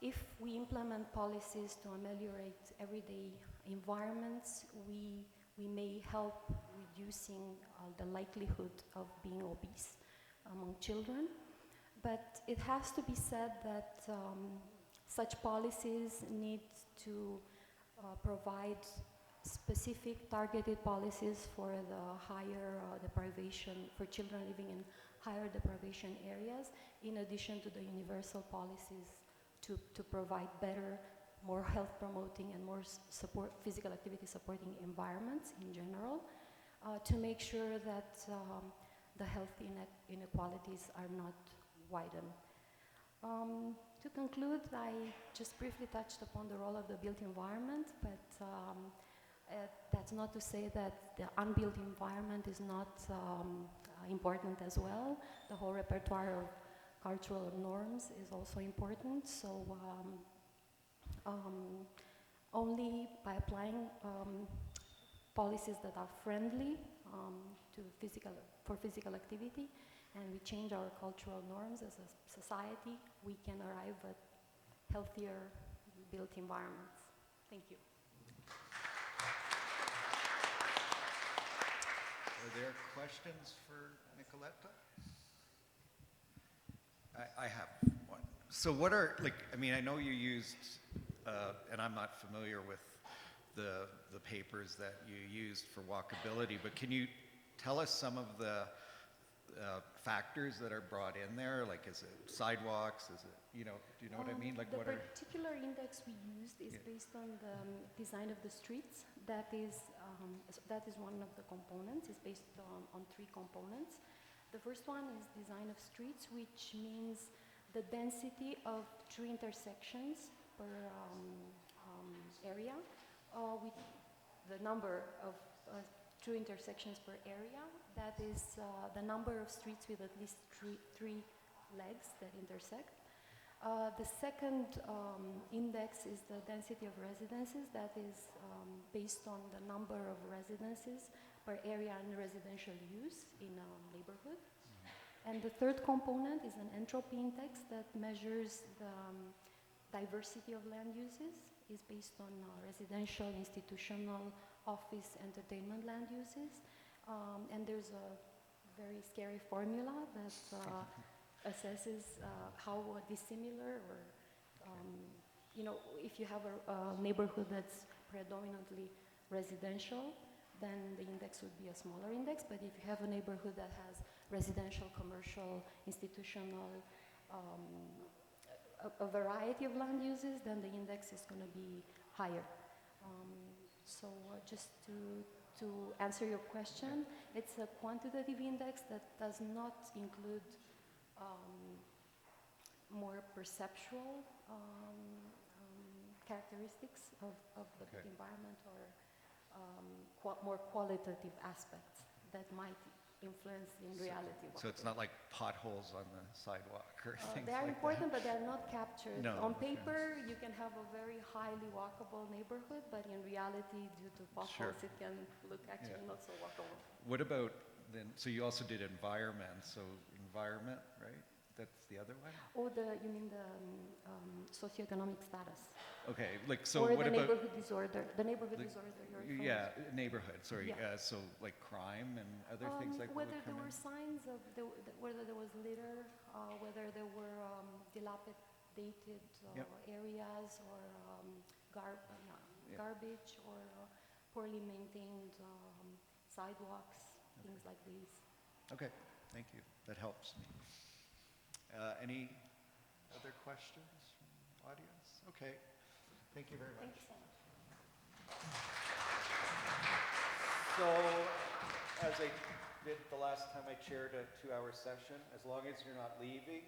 if we implement policies to ameliorate everyday environments, we may help reducing the likelihood of being obese among children. But it has to be said that such policies need to provide specific targeted policies for the higher deprivation, for children living in higher deprivation areas, in addition to the universal policies to provide better, more health promoting and more support, physical activity supporting environments in general, to make sure that the health inequalities are not widened. To conclude, I just briefly touched upon the role of the built environment, but that's not to say that the unbuilt environment is not important as well. The whole repertoire of cultural norms is also important. So only by applying policies that are friendly for physical activity, and we change our cultural norms as a society, we can arrive at healthier built environments. Thank you. Are there questions for Nicoletta? I have one. So what are, like, I mean, I know you used, and I'm not familiar with the papers that you used for walkability, but can you tell us some of the factors that are brought in there? Like, is it sidewalks? Is it, you know, do you know what I mean? Like, the what are... particular index we used is based on the design of the streets. That is one of the components. It's based on 3 components. The first one is design of streets, which means the density of tree intersections per area, with the number of true intersections per area. That is the number of streets with at least three legs that intersect. The second index is the density of residences. That is based on the number of residences per area in residential use in a neighborhood. And the third component is an entropy index that measures the diversity of land uses. Is based on residential, institutional, office, entertainment land uses. And there's a very scary formula that assesses how dissimilar or, you know, if you have a neighborhood that's predominantly residential, then the index would be a smaller index. But if you have a neighborhood that has residential, commercial, institutional, a variety of land uses, then the index is going to be higher. So just to answer your question, it's a quantitative index that does not include more perceptual characteristics of the environment or more qualitative aspects that might influence in reality. So it's not like potholes on the sidewalk or things they are like important, that? but they are not captured. No, On paper, you can have a very highly walkable neighborhood, but in reality, due to potholes, it can look actually not so walkable. What about then, so you also did environment, so environment, right? That's the other one? Oh, you mean the socioeconomic status? Okay, like, so or what the about... neighborhood disorder, the neighborhood disorder you're referring to. Yeah, neighborhood, sorry. Yeah. So like crime and other things like whether would there come were in? signs of, whether there was litter, whether there were dilapidated areas or garbage or poorly maintained sidewalks, things like these. Okay, thank you. That helps me. Any other questions from the audience? Okay, thank you very much. Thank you so much. So, as I did the last time I chaired a 2-hour session, as long as you're not leaving,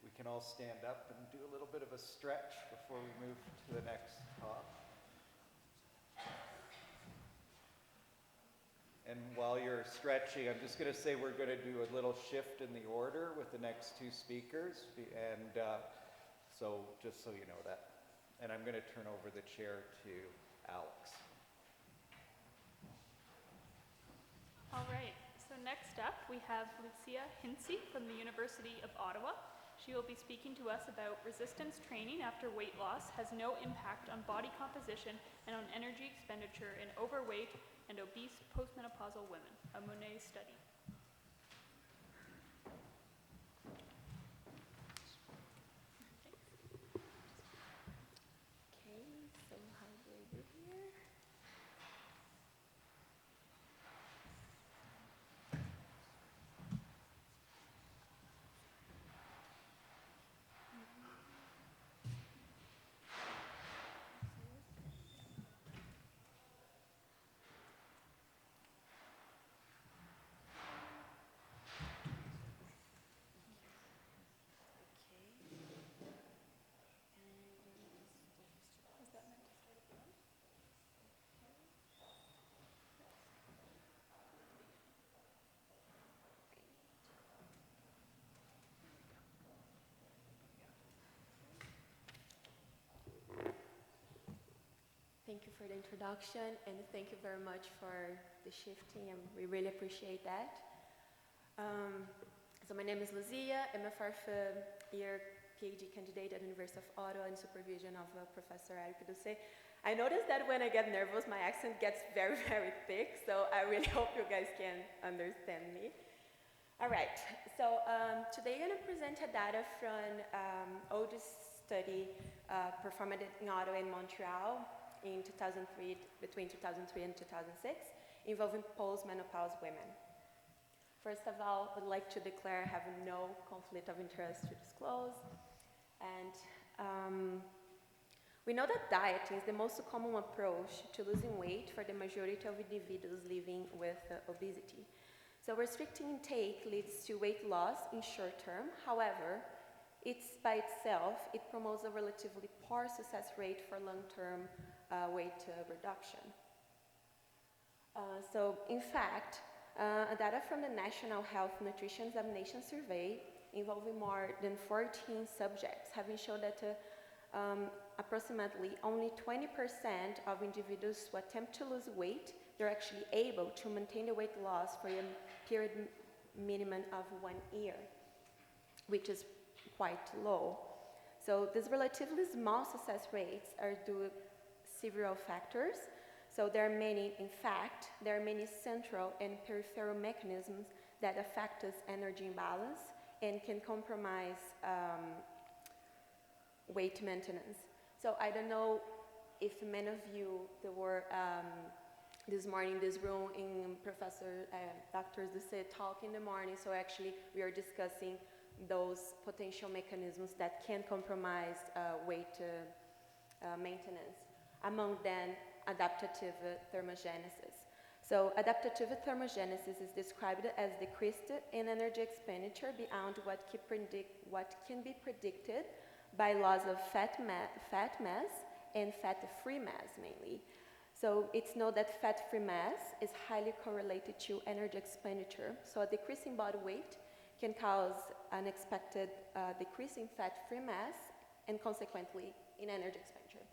we can all stand up and do a little bit of a stretch before we move to the next talk. And while you're stretching, I'm just going to say we're going to do a little shift in the order with the next 2 speakers, and so just so you know that. And I'm going to turn over the chair to Alex. All right, so next up we have Lucia Hinsey from the University of Ottawa. She will be speaking to us about resistance training after weight loss has no impact on body composition and on energy expenditure in overweight and obese postmenopausal women, a Monet study. Okay, so how do I do here? for the introduction, and thank you very much for the shifting, and we really appreciate that. So my name is Luzia. I'm a fourth year PhD candidate at the University of Ottawa in supervision of Professor Eric Doucet. I noticed that when I get nervous, my accent gets very, very thick, so I really hope you guys can understand me. All right, so today I'm going to present a data from oldest study performed in Ottawa and Montreal in 2003, between 2003 and 2006, involving postmenopausal women. First of all, I would like to declare I have no conflict of interest to disclose. And we know that dieting is the most common approach to losing weight for the majority of individuals living with obesity. So restricting intake leads to weight loss in short term. However, by itself, it promotes a relatively poor success rate for long-term weight reduction. So in fact, data from the National Health Nutrition Examination Survey involving more than 14 subjects having shown that approximately only 20% of individuals who attempt to lose weight, they're actually able to maintain the weight loss for a period minimum of 1 year, which is quite low. So these relatively small success rates are due to several factors. So there are many, in fact, there are many central and peripheral mechanisms that affect this energy imbalance and can compromise weight maintenance. So I don't know if many of you that were this morning in this room in Professor Dr. Doucet talk in the morning, so actually we are discussing those potential mechanisms that can compromise weight maintenance. Among them, adaptive thermogenesis. So adaptive thermogenesis is described as decreased in energy expenditure beyond what can be predicted by loss of fat mass and fat-free mass mainly. So it's known that fat-free mass is highly correlated to energy expenditure. So a decrease in body weight can cause unexpected decrease in fat-free mass and consequently in energy expenditure.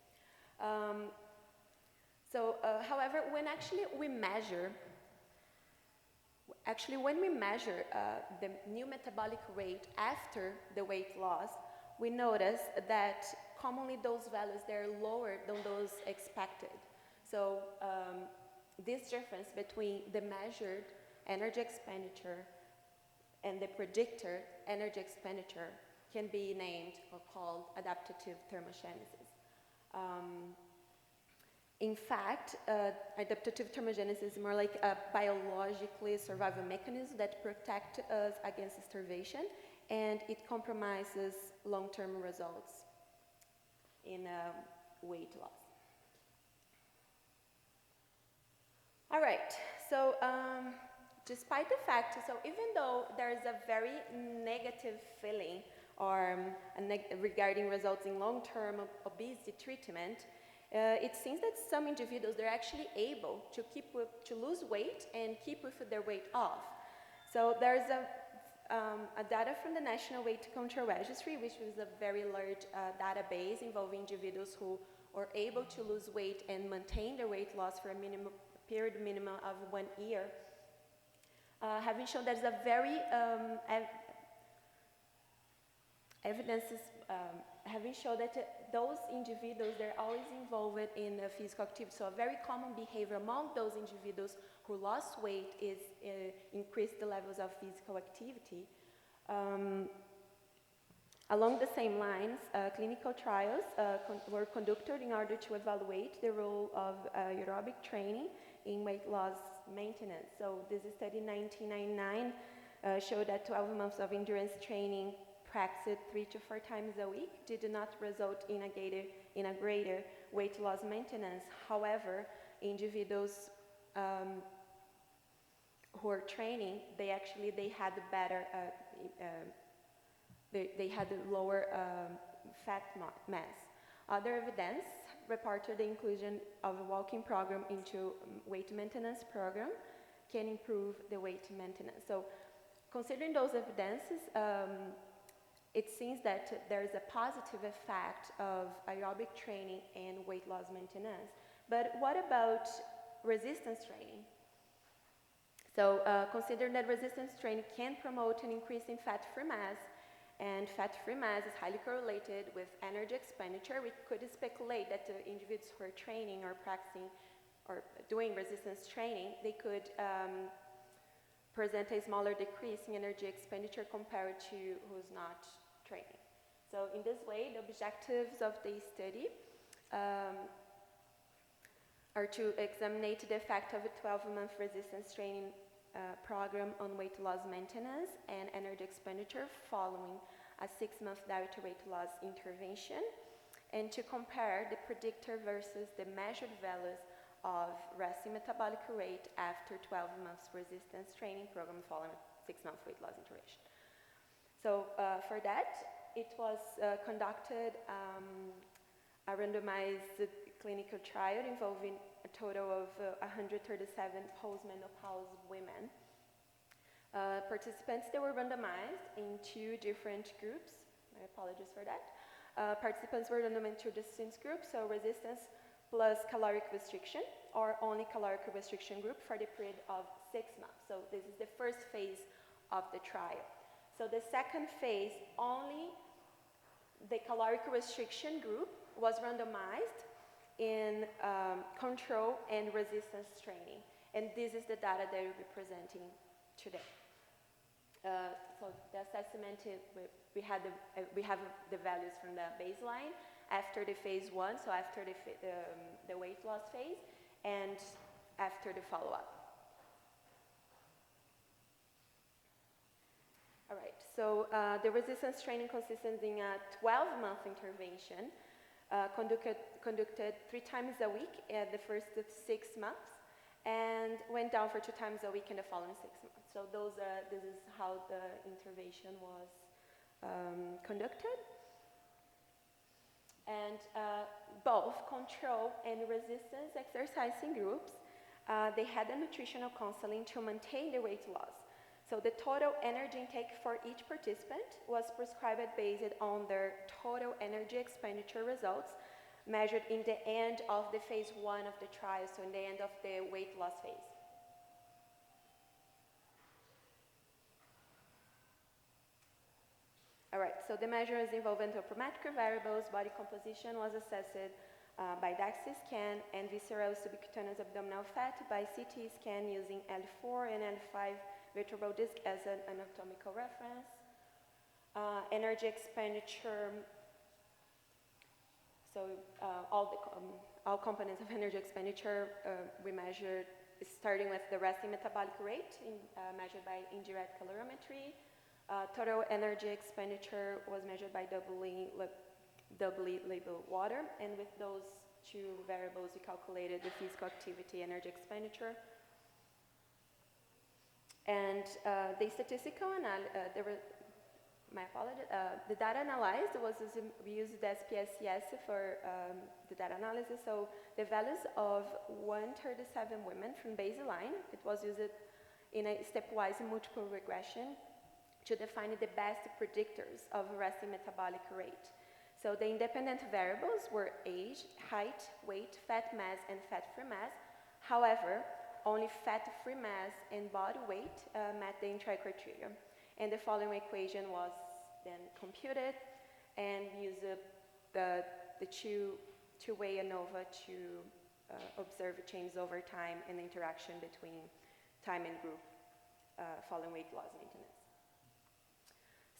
However, when we measure the new metabolic rate after the weight loss, we notice that commonly those values, they're lower than those expected. So this difference between the measured energy expenditure and the predicted energy expenditure can be named or called adaptive thermogenesis. In fact, adaptive thermogenesis is more like a biologically survival mechanism that protects us against starvation, and it compromises long-term results in weight loss. All right, so despite the fact, so even though there is a very negative feeling or regarding results in long-term obesity treatment, it seems that some individuals, they're actually able to lose weight and keep with their weight off. So there's a data from the National Weight Control Registry, which is a very large database involving individuals who are able to lose weight and maintain their weight loss for a period minimum of 1 year, having shown there's a very evidences having shown that those individuals, they're always involved in physical activity. So a very common behavior among those individuals who lost weight is increase the levels of physical activity. Along the same lines, clinical trials were conducted in order to evaluate the role of aerobic training in weight loss maintenance. So this study in 1999 showed that 12 months of endurance training practiced 3 to 4 times a week did not result in a greater weight loss maintenance. However, individuals who are training, they had better, they had lower fat mass. Other evidence reported the inclusion of a walking program into weight maintenance program can improve the weight maintenance. So considering those evidences, it seems that there is a positive effect of aerobic training and weight loss maintenance. But what about resistance training? So consider that resistance training can promote an increase in fat-free mass, and fat-free mass is highly correlated with energy expenditure. We could speculate that the individuals who are training or practicing or doing resistance training, they could present a smaller decrease in energy expenditure compared to who's not training. So in this way, the objectives of the study are to examine the effect of a 12-month resistance training program on weight loss maintenance and energy expenditure following a 6-month diet weight loss intervention, and to compare the predictor versus the measured values of resting metabolic rate after 12 months resistance training program following a 6-month weight loss intervention. So for that, it was conducted a randomized clinical trial involving a total of 137 postmenopause women. Participants, they were randomized in 2 different groups. My apologies for that. Participants were randomized in 2 distinct groups, so resistance plus caloric restriction, or only caloric restriction group for the period of 6 months. So this is the first phase of the trial. So the second phase, only the caloric restriction group was randomized in control and resistance training. And this is the data that we'll be presenting today. So the assessment, we have the values from the baseline after the phase 1, so after the weight loss phase, and after the follow-up. All right, so the resistance training consisted in a 12-month intervention conducted 3 times a week at the first 6 months, and went down for 2 times a week in the following 6 months. So this is how the intervention was conducted. And both control and resistance exercising groups, they had a nutritional counseling to maintain the weight loss. So the total energy intake for each participant was prescribed based on their total energy expenditure results measured in the end of the phase 1 of the trial, so in the end of the weight loss phase. All right, so the measures involved anthropometric variables, body composition was assessed by DEXA scan, and visceral subcutaneous abdominal fat by CT scan using L4 and L5 vertebral disc as an anatomical reference. Energy expenditure, so all components of energy expenditure we measured, starting with the resting metabolic rate measured by indirect calorimetry. Total energy expenditure was measured by doubly labeled water, and with those 2 variables we calculated the physical activity energy expenditure. And the statistical analysis, the data analyzed was we used the SPSS for the data analysis. So the values of 137 women from baseline, it was used in a stepwise multiple regression to define the best predictors of resting metabolic rate. So the independent variables were age, height, weight, fat mass, and fat-free mass. However, only fat-free mass and body weight met the entry criteria. And the following equation was then computed and used the two-way ANOVA to observe changes over time and the interaction between time and group following weight loss maintenance.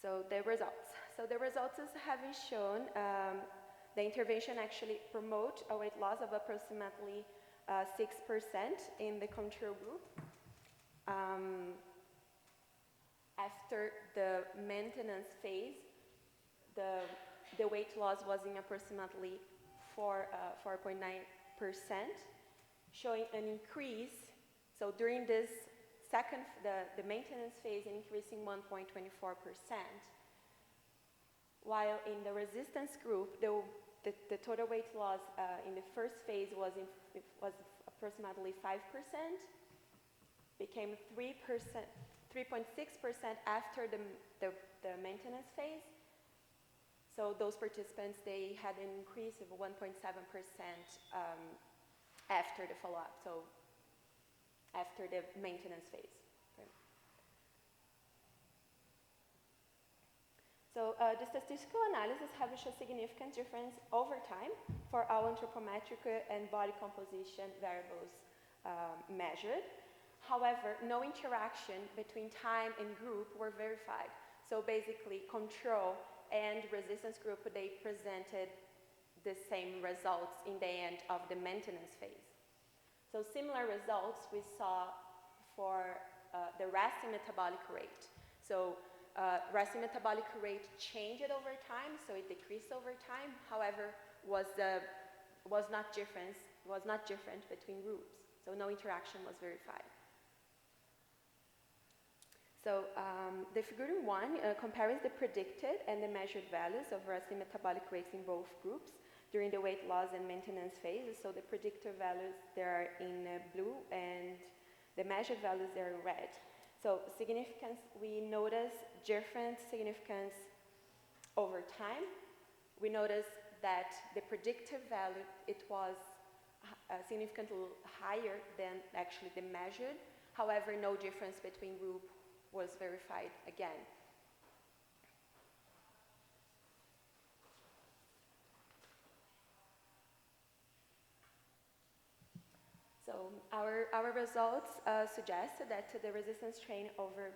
So the results. So the results is having shown the intervention actually promote a weight loss of approximately 6% in the control group. After the maintenance phase, the weight loss was in approximately 4.9%, showing an increase. So during this the maintenance phase, increasing 1.24%, while in the resistance group, the total weight loss in the first phase was approximately 5%, became 3.6% after the maintenance phase. So those participants, they had an increase of 1.7% after the follow-up, so after the maintenance phase. Okay. So the statistical analysis established a significant difference over time for all anthropometric and body composition variables measured. However, no interaction between time and group were verified. So basically, control and resistance group, they presented the same results in the end of the maintenance phase. So similar results we saw for the resting metabolic rate. So resting metabolic rate changed over time, so it decreased over time. However, was not different between groups. So no interaction was verified. So the figure 1 compares the predicted and the measured values of resting metabolic rates in both groups during the weight loss and maintenance phases. So the predictor values, they are in blue, and the measured values, they are in red. So significance, we notice different significance over time. We notice that the predictive value, it was significantly higher than actually the measured. However, no difference between group was verified again. So our results suggest that the resistance train over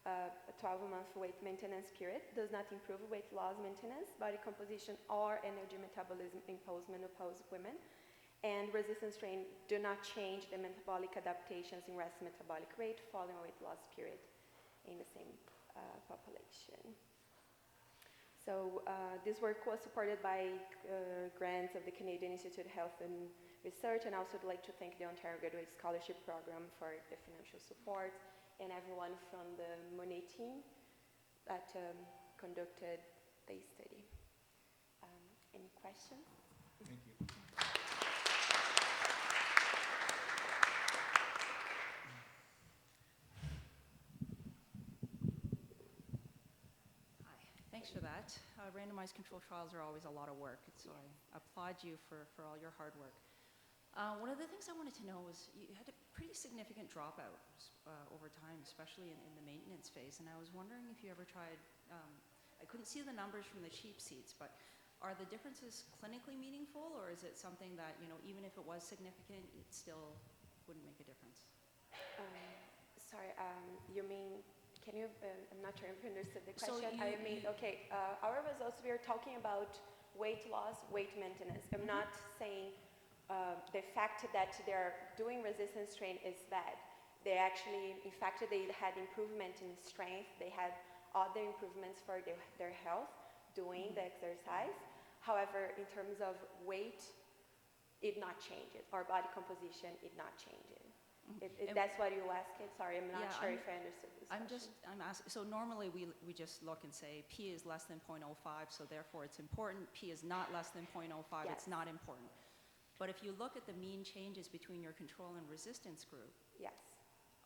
a 12-month weight maintenance period does not improve weight loss maintenance, body composition, or energy metabolism in post-menopause women. And resistance train do not change the metabolic adaptations in resting metabolic rate following a weight loss period in the same population. So this work was supported by grants of the Canadian Institute of Health and Research, and I also would like to thank the Ontario Graduate Scholarship Program for the financial support, and everyone from the Monet team that conducted the study. Any questions? Thank you. Thanks for that. Randomized controlled trials are always a lot of work, so I applaud you for all your hard work. One of the things I wanted to know was you had a pretty significant dropout over time, especially in the maintenance phase, and I was wondering if you ever tried, I couldn't see the numbers from the cheap seats, but are the differences clinically meaningful, or is it something that, you know, even if it was significant, it still wouldn't make a difference? Sorry, you mean, can you, I'm not sure if you understood the So question. Okay, our results, we are talking about weight loss, weight maintenance. I'm not saying the fact that they're doing resistance train is bad. They actually, in fact, they had improvement in strength. They had other improvements for their health doing the exercise. However, in terms of weight, it not changes. Or body composition, it not changes. That's what you asked. Sorry, I'm not sure if I understood this question. I'm asking, so normally we just look and say P is less than 0.05, so therefore it's important. P is not less than 0.05, Yes. it's not important. But if you look at the mean changes between your control and resistance group, Yes.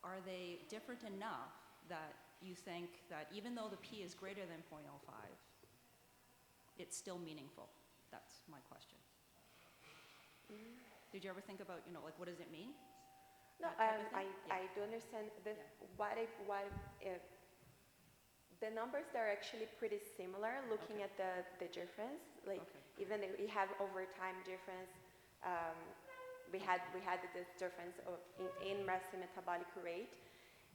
are they different enough that you think that even though the P is greater than 0.05, it's still meaningful? That's my question. Did you ever think about, you know, like what does it mean? No, I do understand that the numbers, they're actually pretty similar looking at the difference. Like even if we have over time difference, we had this difference in resting metabolic rate.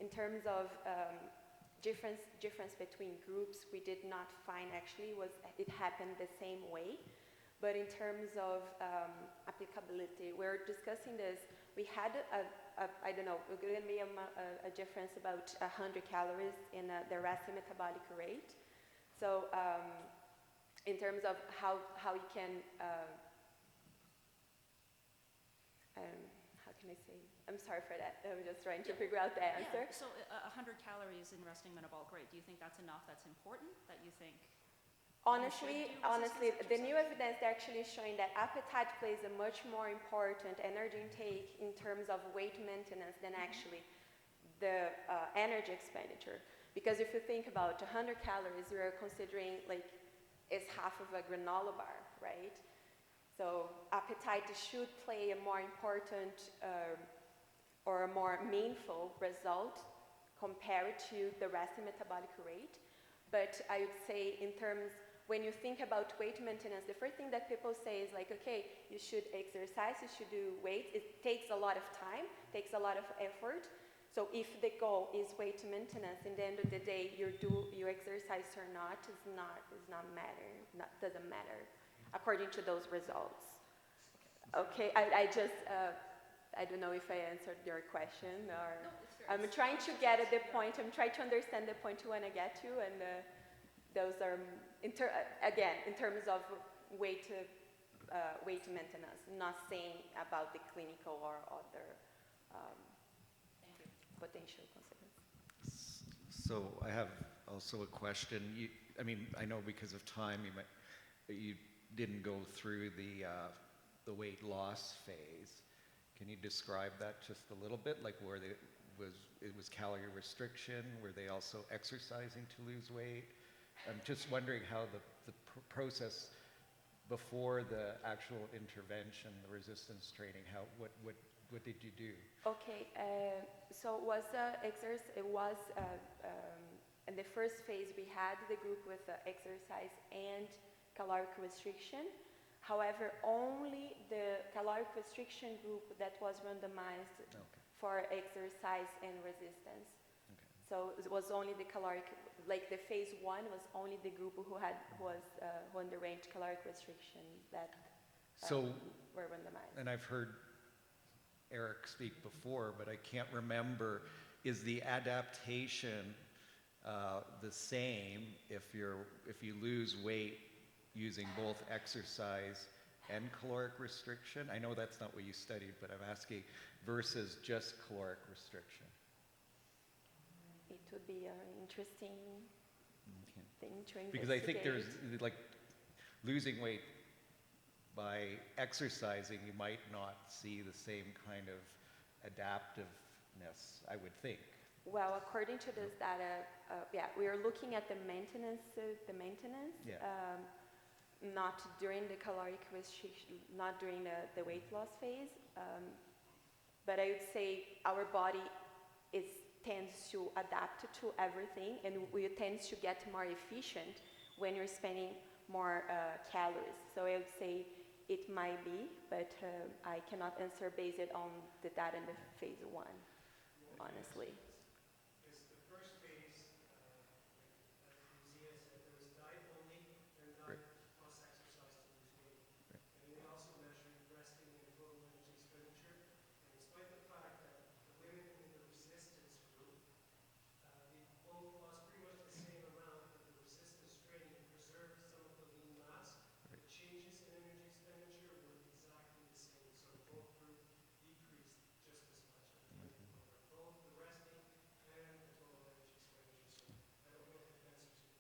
In terms of difference between groups, we did not find actually it happened the same way. But in terms of applicability, we're discussing this. We had I don't know, it could be a difference about 100 calories in the resting metabolic rate. So in terms of how you can, how can I say? I'm sorry for that. I'm just trying to figure out the answer. Yeah. So 100 calories in resting metabolic rate, do you think that's enough, that's important, that you think? Honestly, the new evidence is actually showing that appetite plays a much more important energy intake in terms of weight maintenance than actually the energy expenditure. Because if you think about 100 calories, we are considering like it's half of a granola bar, right? So appetite should play a more important or a more meaningful result compared to the resting metabolic rate. But I would say in terms, when you think about weight maintenance, the first thing that people say is like, okay, you should exercise, you should do weight. It takes a lot of time, takes a lot of effort. So if the goal is weight maintenance, in the end of the day, you exercise or not, doesn't matter, according to those results. Okay, I don't know if I answered your question, or No, it's fair. I'm trying to get at the point. I'm trying to understand the point you want to get to, and those are again in terms of weight maintenance, not saying about the clinical or other potential consequences. So I have also a question. I mean, I know because of time, you didn't go through the weight loss phase. Can you describe that just a little bit? Like where it was calorie restriction? Were they also exercising to lose weight? I'm just wondering how the process before the actual intervention, the resistance training, what did you do? Okay, so it was in the first phase we had the group with exercise and caloric restriction. However, only the caloric restriction group that was randomized for exercise and resistance. Okay. So it was only the caloric, like the phase 1 was only the group who underwent caloric restriction that were randomized. And I've heard Eric speak before, but I can't remember, is the adaptation the same if you lose weight using both exercise and caloric restriction? I know that's not what you studied, but I'm asking versus just caloric restriction. It would be an interesting thing to investigate. Because I think there's, like, losing weight by exercising, you might not see the same kind of adaptiveness, I would think. Well, according to this data, we are looking at the maintenance, not during the caloric restriction, not during the weight loss phase. But I would say our body tends to adapt to everything, and we tend to get more efficient when you're spending more calories. So I would say it might be, but I cannot answer based on the data in the phase 1, honestly.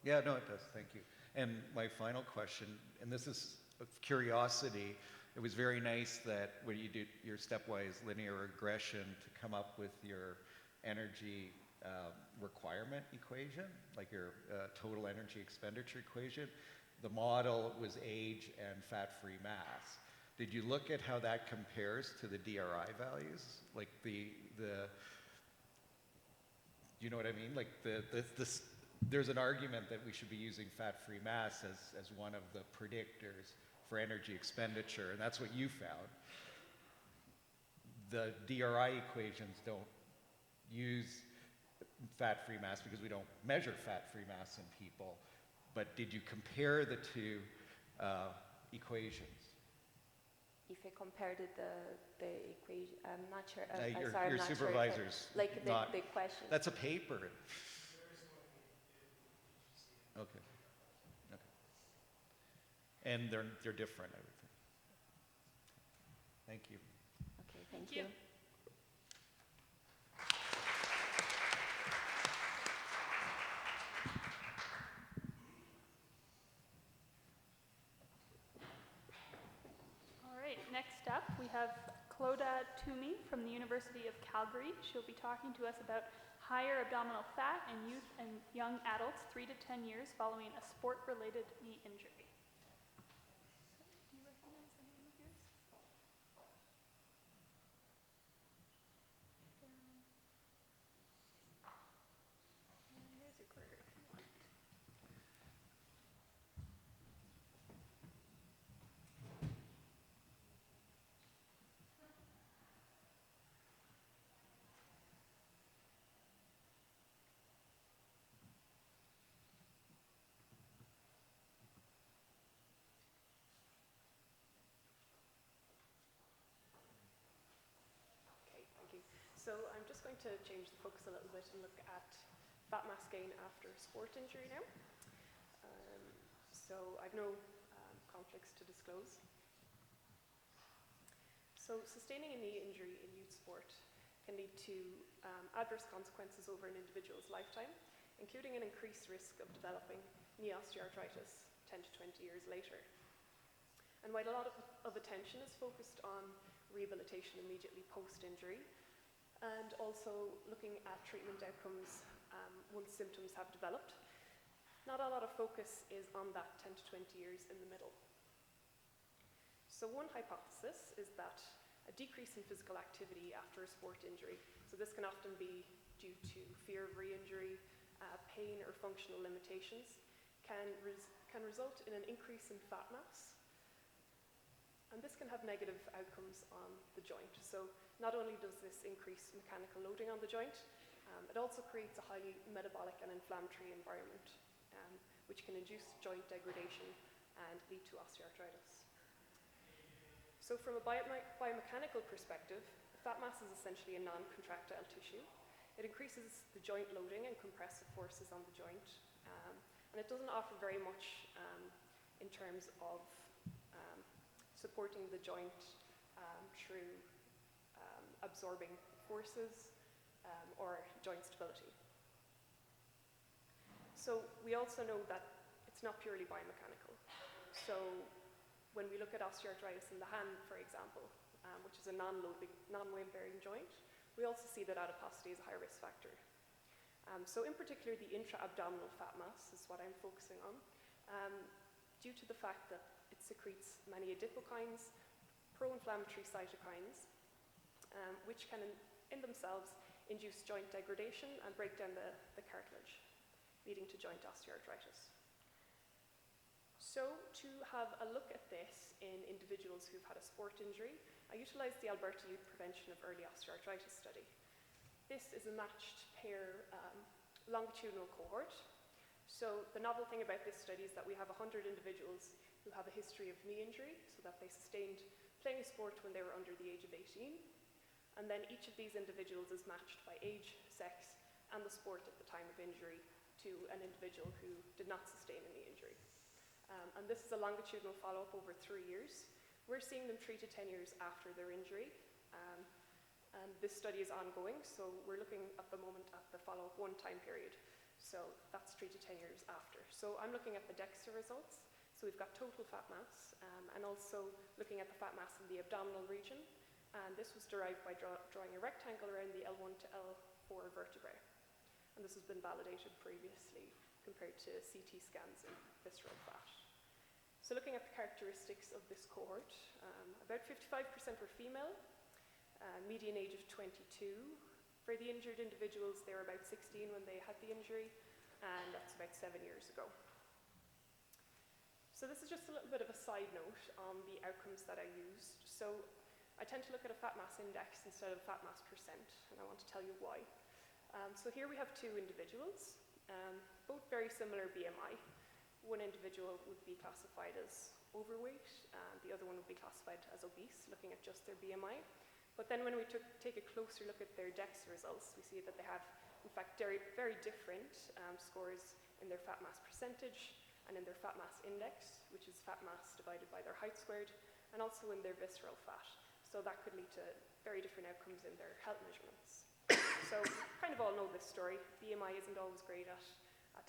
Yeah, no, it does. Thank you. And my final question, and this is of curiosity, it was very nice that when you did your stepwise linear regression to come up with your energy requirement equation, like your total energy expenditure equation, the model was age and fat-free mass. Did you look at how that compares to the DRI values? Like you know what I mean? Like there's an argument that we should be using fat-free mass as one of the predictors for energy expenditure, and that's what you found. The DRI equations don't use fat-free mass because we don't measure fat-free mass in people, but did you compare the two equations? If I compared the equation, I'm not sure. Your supervisor's sure if the question. That's a paper. Okay. And they're different, I would think. Thank you. Okay, thank you. All right, next up we have Clodagh Toomey from the University of Calgary. She'll be talking to us about higher abdominal fat in youth and young adults 3 to 10 years following a sport-related knee injury. Do you recognize the name? just going to change the focus a little bit and look at fat mass gain after sport injury now. So I've no conflicts to disclose. So sustaining a knee injury in youth sport can lead to adverse consequences over an individual's lifetime, including an increased risk of developing knee osteoarthritis 10 to 20 years later. And while a lot of attention is focused on rehabilitation immediately post-injury, and also looking at treatment outcomes once symptoms have developed, not a lot of focus is on that 10 to 20 years in the middle. So one hypothesis is that a decrease in physical activity after a sport injury, so this can often be due to fear of re-injury, pain or functional limitations, can result in an increase in fat mass. And this can have negative outcomes on the joint. So not only does this increase mechanical loading on the joint, it also creates a highly metabolic and inflammatory environment, which can induce joint degradation and lead to osteoarthritis. So from a biomechanical perspective, fat mass is essentially a non-contractile tissue. It increases the joint loading and compressive forces on the joint, and it doesn't offer very much in terms of supporting the joint through absorbing forces or joint stability. So we also know that it's not purely biomechanical. So when we look at osteoarthritis in the hand, for example, which is a non-weight-bearing joint, we also see that adiposity is a high risk factor. So in particular, the intra-abdominal fat mass is what I'm focusing on, due to the fact that it secretes many adipokines, pro-inflammatory cytokines, which can in themselves induce joint degradation and break down the cartilage, leading to joint osteoarthritis. So to have a look at this in individuals who've had a sport injury, I utilised the Alberta Youth Prevention of Early Osteoarthritis study. This is a matched pair longitudinal cohort. So the novel thing about this study is that we have 100 individuals who have a history of knee injury, so that they sustained playing a sport when they were under the age of 18. And then each of these individuals is matched by age, sex, and the sport at the time of injury to an individual who did not sustain a knee injury. And this is a longitudinal follow-up over 3 years. We're seeing them 3 to 10 years after their injury. And this study is ongoing, so we're looking at the moment at the follow-up 1 time period. So that's 3 to 10 years after. So I'm looking at the DEXA results. So we've got total fat mass, and also looking at the fat mass in the abdominal region. And this was derived by drawing a rectangle around the L1 to L4 vertebrae. And this has been validated previously compared to CT scans in visceral fat. So looking at the characteristics of this cohort, about 55% were female, median age of 22. For the injured individuals, they were about 16 when they had the injury, and that's about 7 years ago. So this is just a little bit of a side note on the outcomes that I used. So I tend to look at a fat mass index instead of fat mass percent, and I want to tell you why. So here we have 2 individuals, both very similar BMI. One individual would be classified as overweight, and the other one would be classified as obese, looking at just their BMI. But then when we take a closer look at their DEXA results, we see that they have, in fact, very, very different scores in their fat mass percentage and in their fat mass index, which is fat mass divided by their height squared, and also in their visceral fat. So that could lead to very different outcomes in their health measurements. So kind of all know this story. BMI isn't always great at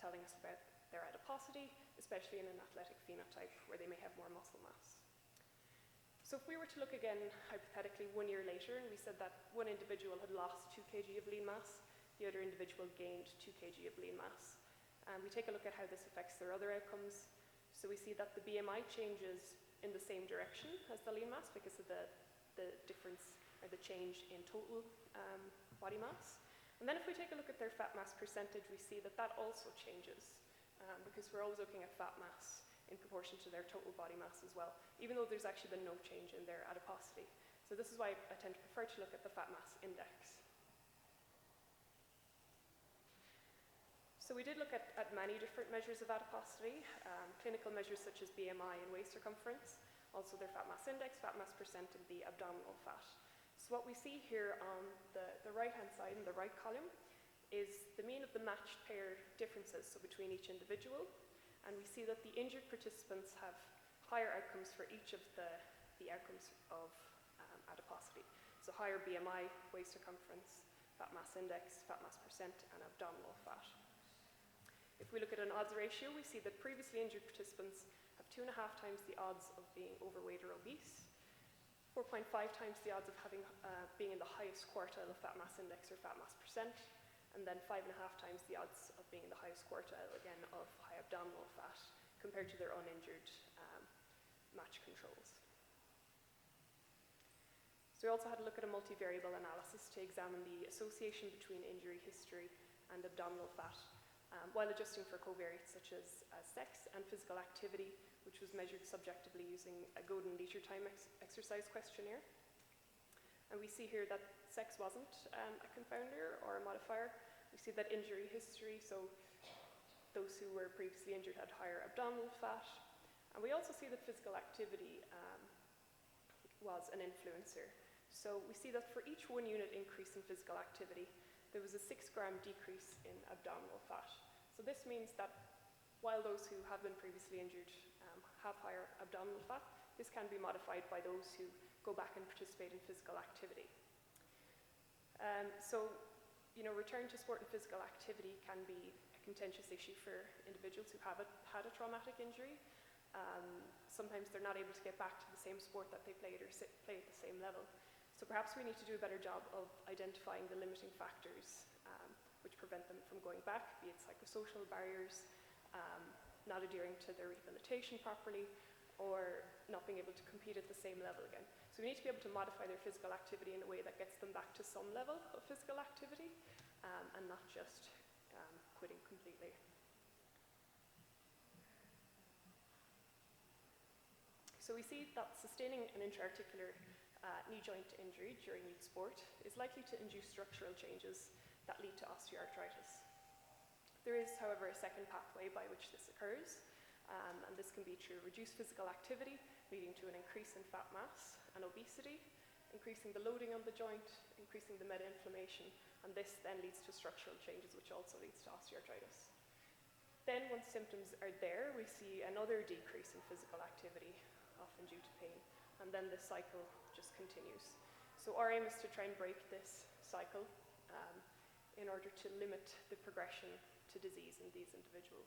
telling us about their adiposity, especially in an athletic phenotype where they may have more muscle mass. So if we were to look again, hypothetically, 1 year later, and we said that one individual had lost 2 kg of lean mass, the other individual gained 2 kg of lean mass. And we take a look at how this affects their other outcomes. So we see that the BMI changes in the same direction as the lean mass because of the difference or the change in total body mass. And then if we take a look at their fat mass percentage, we see that that also changes because we're always looking at fat mass in proportion to their total body mass as well, even though there's actually been no change in their adiposity. So this is why I tend to prefer to look at the fat mass index. So we did look at many different measures of adiposity, clinical measures such as BMI and waist circumference, also their fat mass index, fat mass percent, and the abdominal fat. So what we see here on the right-hand side in the right column is the mean of the matched pair differences, so between each individual. And we see that the injured participants have higher outcomes for each of the outcomes of adiposity. So higher BMI, waist circumference, fat mass index, fat mass percent, and abdominal fat. If we look at an odds ratio, we see that previously injured participants have 2.5 times the odds of being overweight or obese, 4.5 times the odds of being in the highest quartile of fat mass index or fat mass percent, and then 5.5 times the odds of being in the highest quartile, again, of high abdominal fat compared to their uninjured match controls. So we also had a look at a multivariable analysis to examine the association between injury history and abdominal fat, while adjusting for covariates such as sex and physical activity, which was measured subjectively using a Godin leisure time exercise questionnaire. And we see here that sex wasn't a confounder or a modifier. We see that injury history, so those who were previously injured had higher abdominal fat. And we also see that physical activity was an influencer. So we see that for each 1 unit increase in physical activity, there was a 6-gram decrease in abdominal fat. So this means that while those who have been previously injured have higher abdominal fat, this can be modified by those who go back and participate in physical activity. So, return to sport and physical activity can be a contentious issue for individuals who have had a traumatic injury. Sometimes they're not able to get back to the same sport that they played or play at the same level. So perhaps we need to do a better job of identifying the limiting factors which prevent them from going back, be it psychosocial barriers, not adhering to their rehabilitation properly, or not being able to compete at the same level again. So we need to be able to modify their physical activity in a way that gets them back to some level of physical activity, and not just quitting completely. So we see that sustaining an intra-articular knee joint injury during youth sport is likely to induce structural changes that lead to osteoarthritis. There is, however, a second pathway by which this occurs, and this can be through reduced physical activity, leading to an increase in fat mass and obesity, increasing the loading on the joint, increasing the meta-inflammation, and this then leads to structural changes, which also leads to osteoarthritis. Then, once symptoms are there, we see another decrease in physical activity, often due to pain, and then this cycle just continues. So our aim is to try and break this cycle in order to limit the progression to disease in these individuals.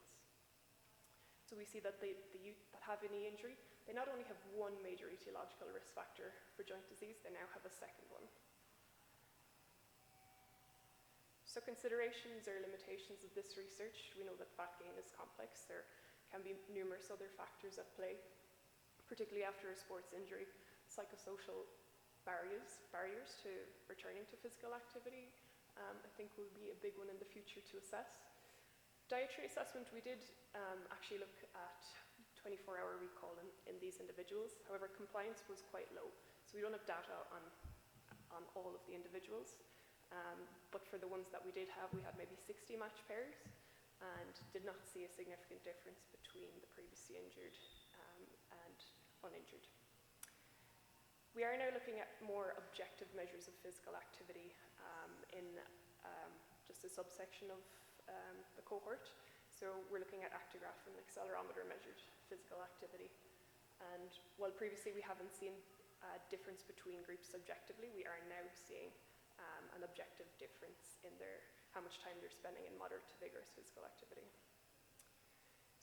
So we see that the youth that have a knee injury, they not only have one major etiological risk factor for joint disease, they now have a second one. So considerations or limitations of this research, we know that fat gain is complex. There can be numerous other factors at play, particularly after a sports injury. Psychosocial barriers to returning to physical activity, I think will be a big one in the future to assess. Dietary assessment, we did actually look at 24-hour recall in these individuals. However, compliance was quite low, so we don't have data on all of the individuals. But for the ones that we did have, we had maybe 60 match pairs and did not see a significant difference between the previously injured and uninjured. We are now looking at more objective measures of physical activity in just a subsection of the cohort. So we're looking at actigraph and accelerometer measured physical activity. And while previously we haven't seen a difference between groups subjectively, we are now seeing an objective difference in how much time they're spending in moderate to vigorous physical activity.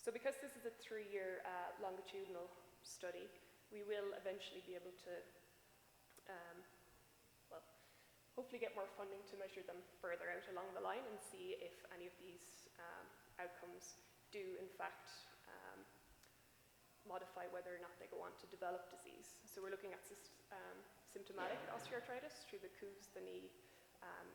So because this is a 3-year longitudinal study, we will eventually be able to hopefully get more funding to measure them further out along the line and see if any of these outcomes do in fact modify whether or not they go on to develop disease. So we're looking at symptomatic osteoarthritis through the KOOS, the knee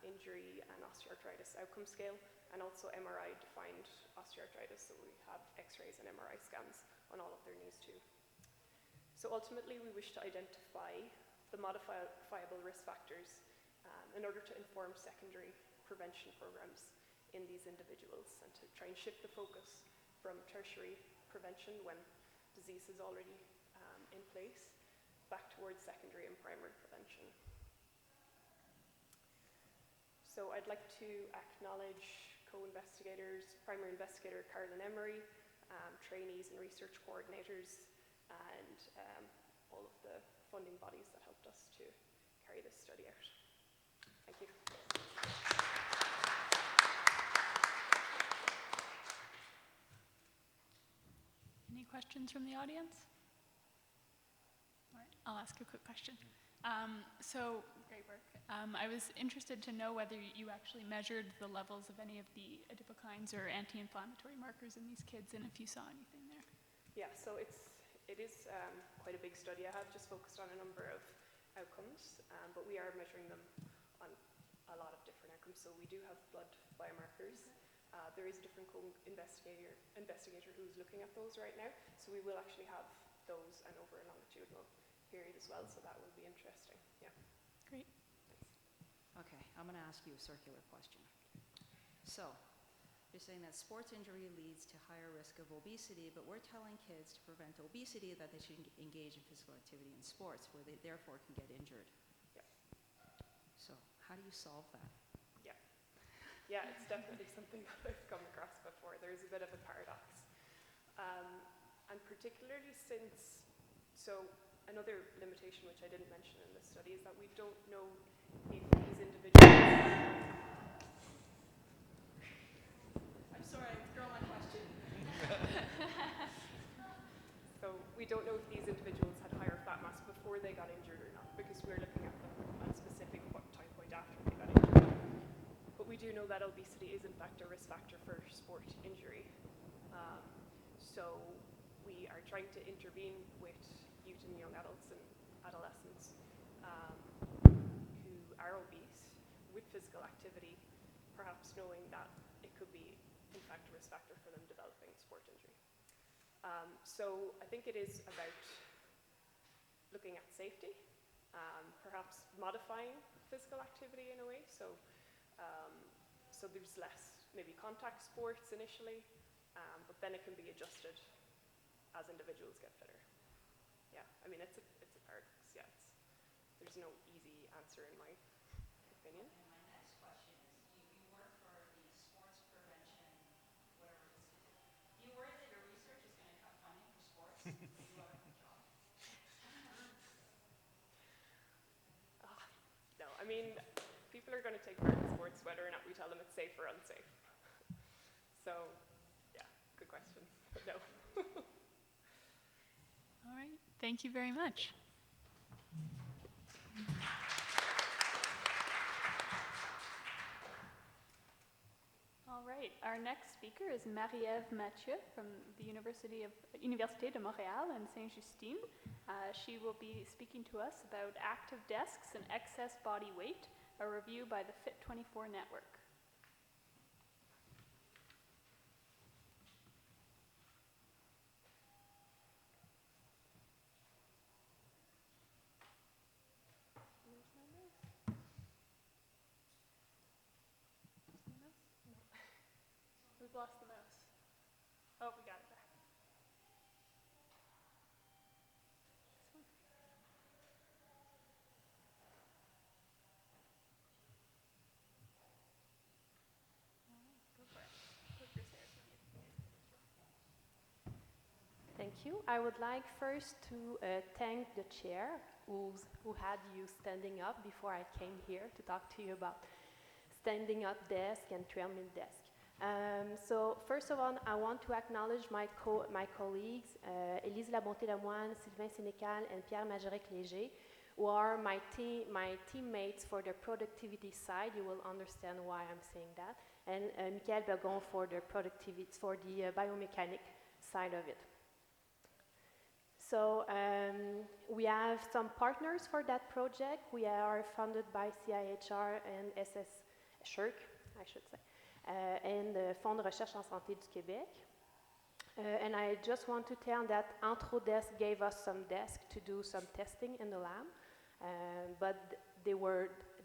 injury and osteoarthritis outcome scale, and also MRI-defined osteoarthritis, so we have X-rays and MRI scans on all of their knees too. So ultimately, we wish to identify the modifiable risk factors in order to inform secondary prevention programs in these individuals and to try and shift the focus from tertiary prevention when disease is already in place back towards secondary and primary prevention. So I'd like to acknowledge co-investigators, primary investigator Carolyn Emery, trainees and research coordinators, and all of the funding bodies that helped us to carry this study out. Thank you. Any questions from the audience? All right, I'll ask a quick question. So, great work. I was interested to know whether you actually measured the levels of any of the adipokines or anti-inflammatory markers in these kids, and if you saw anything there. Yeah, so it is quite a big study. I have just focused on a number of outcomes, but we are measuring them on a lot of different outcomes. So we do have blood biomarkers. There is a different investigator who's looking at those right now. So we will actually have those and over a longitudinal period as well. So that will be interesting. Yeah. Great. Okay, I'm going to ask you a circular question. So, you're saying that sports injury leads to higher risk of obesity, but we're telling kids to prevent obesity that they should engage in physical activity in sports, where they therefore can get injured. Yeah. So, how do you solve that? Yeah, it's definitely something that I've come across before. There's a bit of a paradox. And particularly since, so another limitation which I didn't mention in this study is that we don't know if these individuals... I'm sorry, I withdraw my question. So we don't know if these individuals had higher fat mass before they got injured or not, because we're looking at them at a specific time point after they got injured. But we do know that obesity is in fact a risk factor for sport injury. So we are trying to intervene with youth and young adults and adolescents who are obese with physical activity, perhaps knowing that it could be in fact a risk factor for them developing sport injury. So I think it is about looking at safety, perhaps modifying physical activity in a way. So there's less maybe contact sports initially, but then it can be adjusted as individuals get fitter. Yeah, I mean it's a paradox. Yeah, there's no easy answer in my opinion. And my next question is, you work for the sports prevention, whatever institute. Do you worry that your research is going to cut funding for sports if you have a job? No, I mean, people are going to take part in sports whether or not we tell them it's safe or unsafe. So, yeah, good question. But no. All right, thank you very much. All right, our next speaker is Marie-Ève Mathieu from the Université de Montréal and Saint-Justine. She will be speaking to us about active desks and excess body weight, a review by the Fit24 network. We've lost the mouse. Oh, we got it back. This one? All right, go for it. Clickers there if you need. Thank you. I would like first to thank the chair who had you standing up before I came here to talk to you about standing up desk and treadmill desk. So first of all, I want to acknowledge my colleagues, Élise Labonté-Lemoine, Sylvain Sénécal, and Pierre Majorec-Léger, who are my teammates for the productivity side. You will understand why I'm saying that. And Michael Bergon for the biomechanic side of it. So we have some partners for that project. We are funded by CIHR and SHRC, I should say. And the Fonds de recherche en santé du Québec. And I just want to tell that Antrodesk gave us some desks to do some testing in the lab, but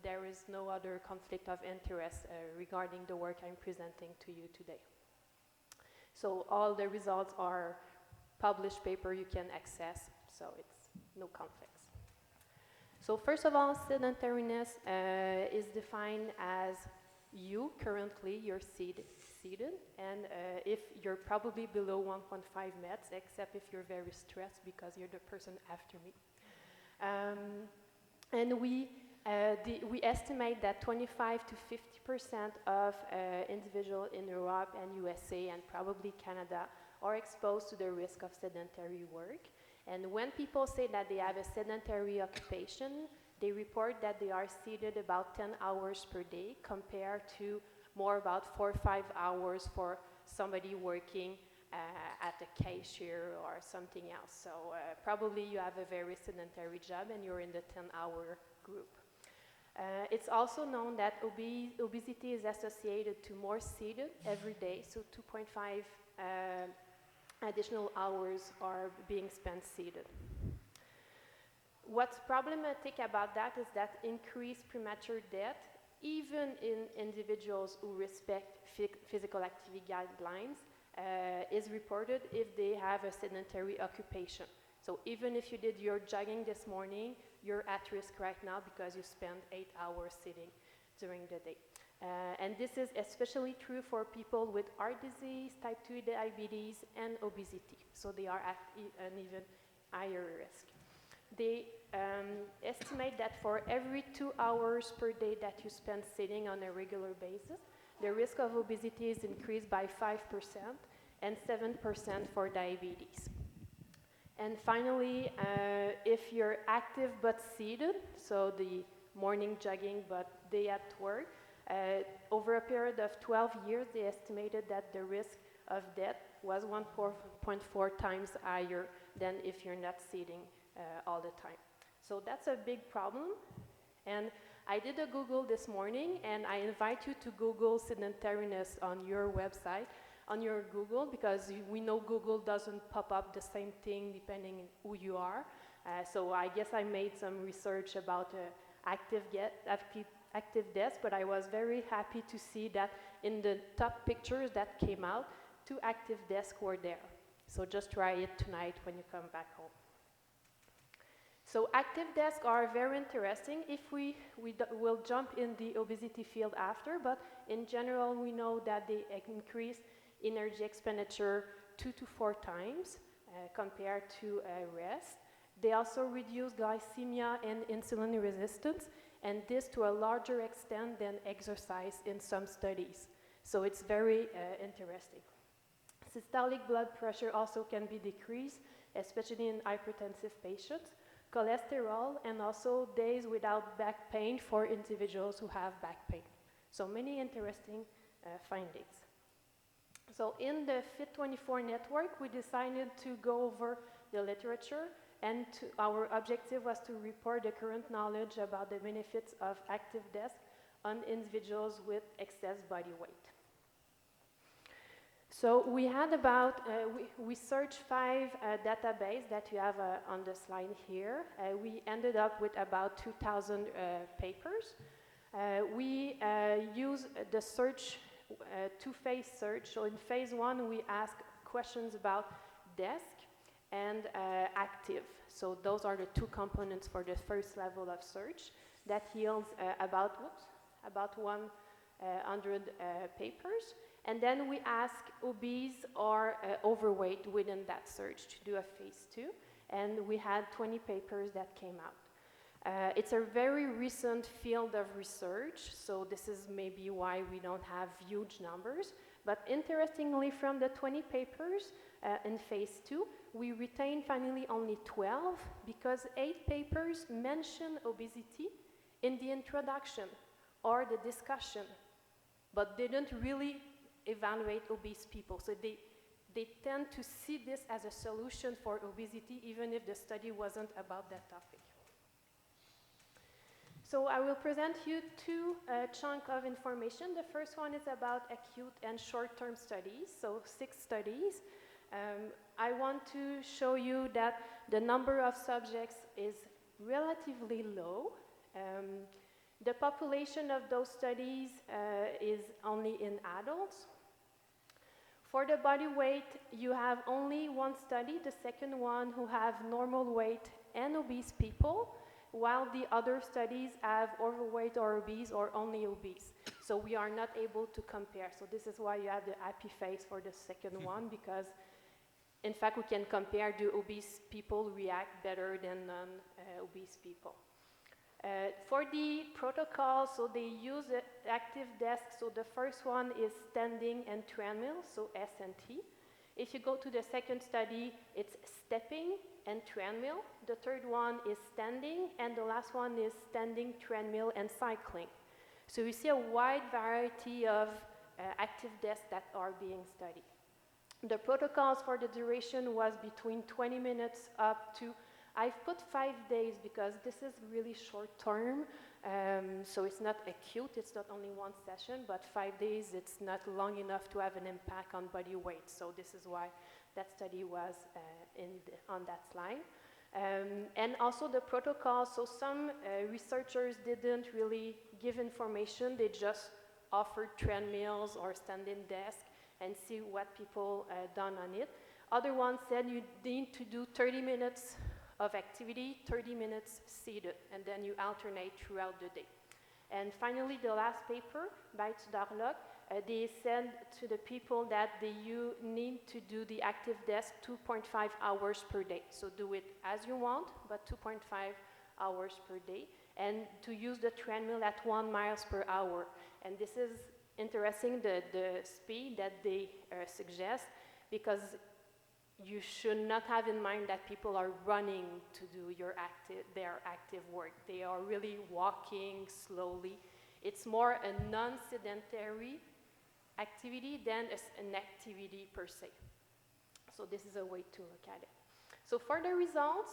there is no other conflict of interest regarding the work I'm presenting to you today. So all the results are published paper you can access, so it's no conflicts. So first of all, sedentariness is defined as you currently, you're seated, and if you're probably below 1.5 mets, except if you're very stressed because you're the person after me. And we estimate that 25 to 50% of individuals in Europe and USA and probably Canada are exposed to the risk of sedentary work. And when people say that they have a sedentary occupation, they report that they are seated about 10 hours per day compared to more about 4 or 5 hours for somebody working at a cashier or something else. So probably you have a very sedentary job and you're in the 10-hour group. It's also known that obesity is associated to more seated every day, so 2.5 additional hours are being spent seated. What's problematic about that is that increased premature death, even in individuals who respect physical activity guidelines, is reported if they have a sedentary occupation. So even if you did your jogging this morning, you're at risk right now because you spent 8 hours sitting during the day. And this is especially true for people with heart disease, type 2 diabetes, and obesity. So they are at an even higher risk. They estimate that for every 2 hours per day that you spend sitting on a regular basis, the risk of obesity is increased by 5% and 7% for diabetes. And finally, if you're active but seated, so the morning jogging but day at work, over a period of 12 years, they estimated that the risk of death was 1.4 times higher than if you're not sitting all the time. So that's a big problem. And I did a Google this morning, and I invite you to Google sedentariness on your website, on your Google, because we know Google doesn't pop up the same thing depending on who you are. So I guess I made some research about active desk, but I was very happy to see that in the top pictures that came out, 2 active desks were there. So just try it tonight when you come back home. So active desks are very interesting. If we'll jump in the obesity field after, but in general, we know that they increase energy expenditure 2 to 4 times compared to rest. They also reduce glycemia and insulin resistance, and this to a larger extent than exercise in some studies. So it's very interesting. Systolic blood pressure also can be decreased, especially in hypertensive patients. Cholesterol, and also days without back pain for individuals who have back pain. So many interesting findings. So in the Fit24 network, we decided to go over the literature, and our objective was to report the current knowledge about the benefits of active desk on individuals with excess body weight. So we had about, we searched 5 databases that you have on the slide here. We ended up with about 2,000 papers. We use the search, two-phase search. So in phase 1, we ask questions about desk and active. So those are the 2 components for the first level of search that yields about 100 papers. And then we ask obese or overweight within that search to do a phase 2. And we had 20 papers that came out. It's a very recent field of research, so this is maybe why we don't have huge numbers. But interestingly, from the 20 papers in phase 2, we retained finally only 12 because 8 papers mention obesity in the introduction or the discussion, but they didn't really evaluate obese people. So they tend to see this as a solution for obesity, even if the study wasn't about that topic. So I will present you 2 chunks of information. The first one is about acute and short-term studies, so 6 studies. I want to show you that the number of subjects is relatively low. The population of those studies is only in adults. For the body weight, you have only 1 study, the second one, who have normal weight and obese people. while the other studies have overweight or obese or only obese. So we are not able to compare. So this is why you have the happy face for the second one, because in fact we can compare, do obese people react better than non-obese people. For the protocol, so they use the active desk. So the first one is standing and treadmill, so S and T. If you go to the second study, it's stepping and treadmill. The third one is standing, and the last one is standing, treadmill, and cycling. So you see a wide variety of active desks that are being studied. The protocols for the duration was between 20 minutes up to, I've put 5 days because this is really short term, so it's not acute, it's not only one session, but 5 days, it's not long enough to have an impact on body weight. So this is why that study was on that slide. And also the protocol, so some researchers didn't really give information, they just offered treadmills or standing desk and see what people done on it. Other ones said you need to do 30 minutes of activity, 30 minutes seated, and then you alternate throughout the day. And finally, the last paper by Tudarlok, they said to the people that you need to do the active desk 2.5 hours per day. So do it as you want, but 2.5 hours per day. And to use the treadmill at 1 mile per hour. And this is interesting, the speed that they suggest, because you should not have in mind that people are running to do their active work. They are really walking slowly. It's more a non-sedentary activity than an activity per se. So this is a way to look at it. So for the results,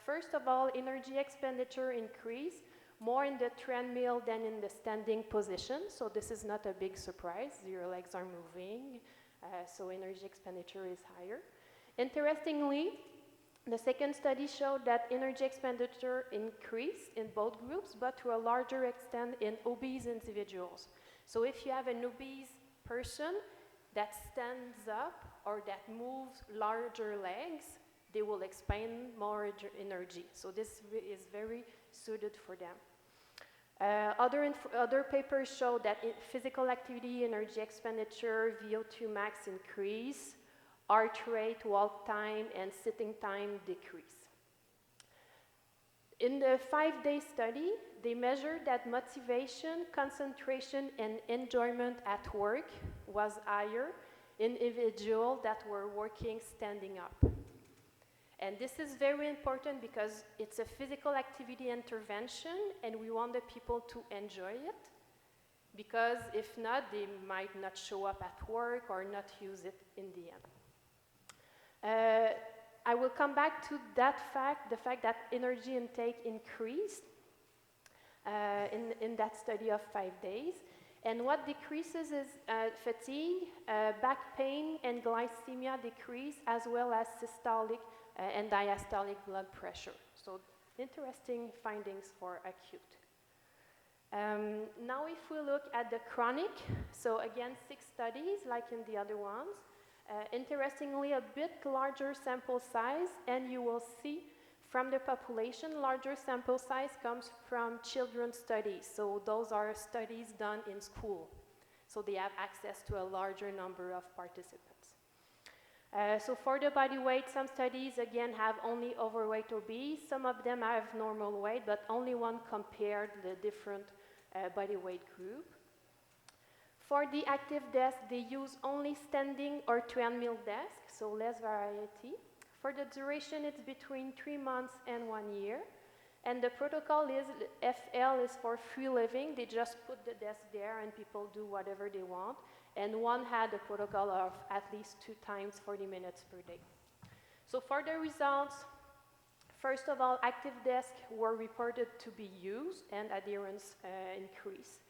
first of all, energy expenditure increased more in the treadmill than in the standing position. So this is not a big surprise. Your legs are moving. So energy expenditure is higher. Interestingly, the second study showed that energy expenditure increased in both groups, but to a larger extent in obese individuals. So if you have an obese person that stands up or that moves larger legs, they will expend more energy. So this is very suited for them. Other papers show that physical activity, energy expenditure, VO2 max increase, heart rate, walk time, and sitting time decrease. In the 5-day study, they measured that motivation, concentration, and enjoyment at work was higher in individuals that were working standing up. And this is very important because it's a physical activity intervention and we want the people to enjoy it, because if not, they might not show up at work or not use it in the end. I will come back to that fact, the fact that energy intake increased in that study of 5 days. And what decreases is fatigue, back pain, and glycemia decrease, as well as systolic and diastolic blood pressure. So interesting findings for acute. Now if we look at the chronic, so again 6 studies like in the other ones. Interestingly, a bit larger sample size, and you will see from the population, larger sample size comes from children's studies. So those are studies done in school. So they have access to a larger number of participants. So for the body weight, some studies again have only overweight, obese. Some of them have normal weight, but only one compared the different body weight group. For the active desk, they use only standing or treadmill desk, so less variety. For the duration, it's between 3 months and 1 year. And the protocol is, FL is for free living. They just put the desk there and people do whatever they want. And one had a protocol of at least 2 times 40 minutes per day. So for the results, first of all, active desks were reported to be used and adherence increased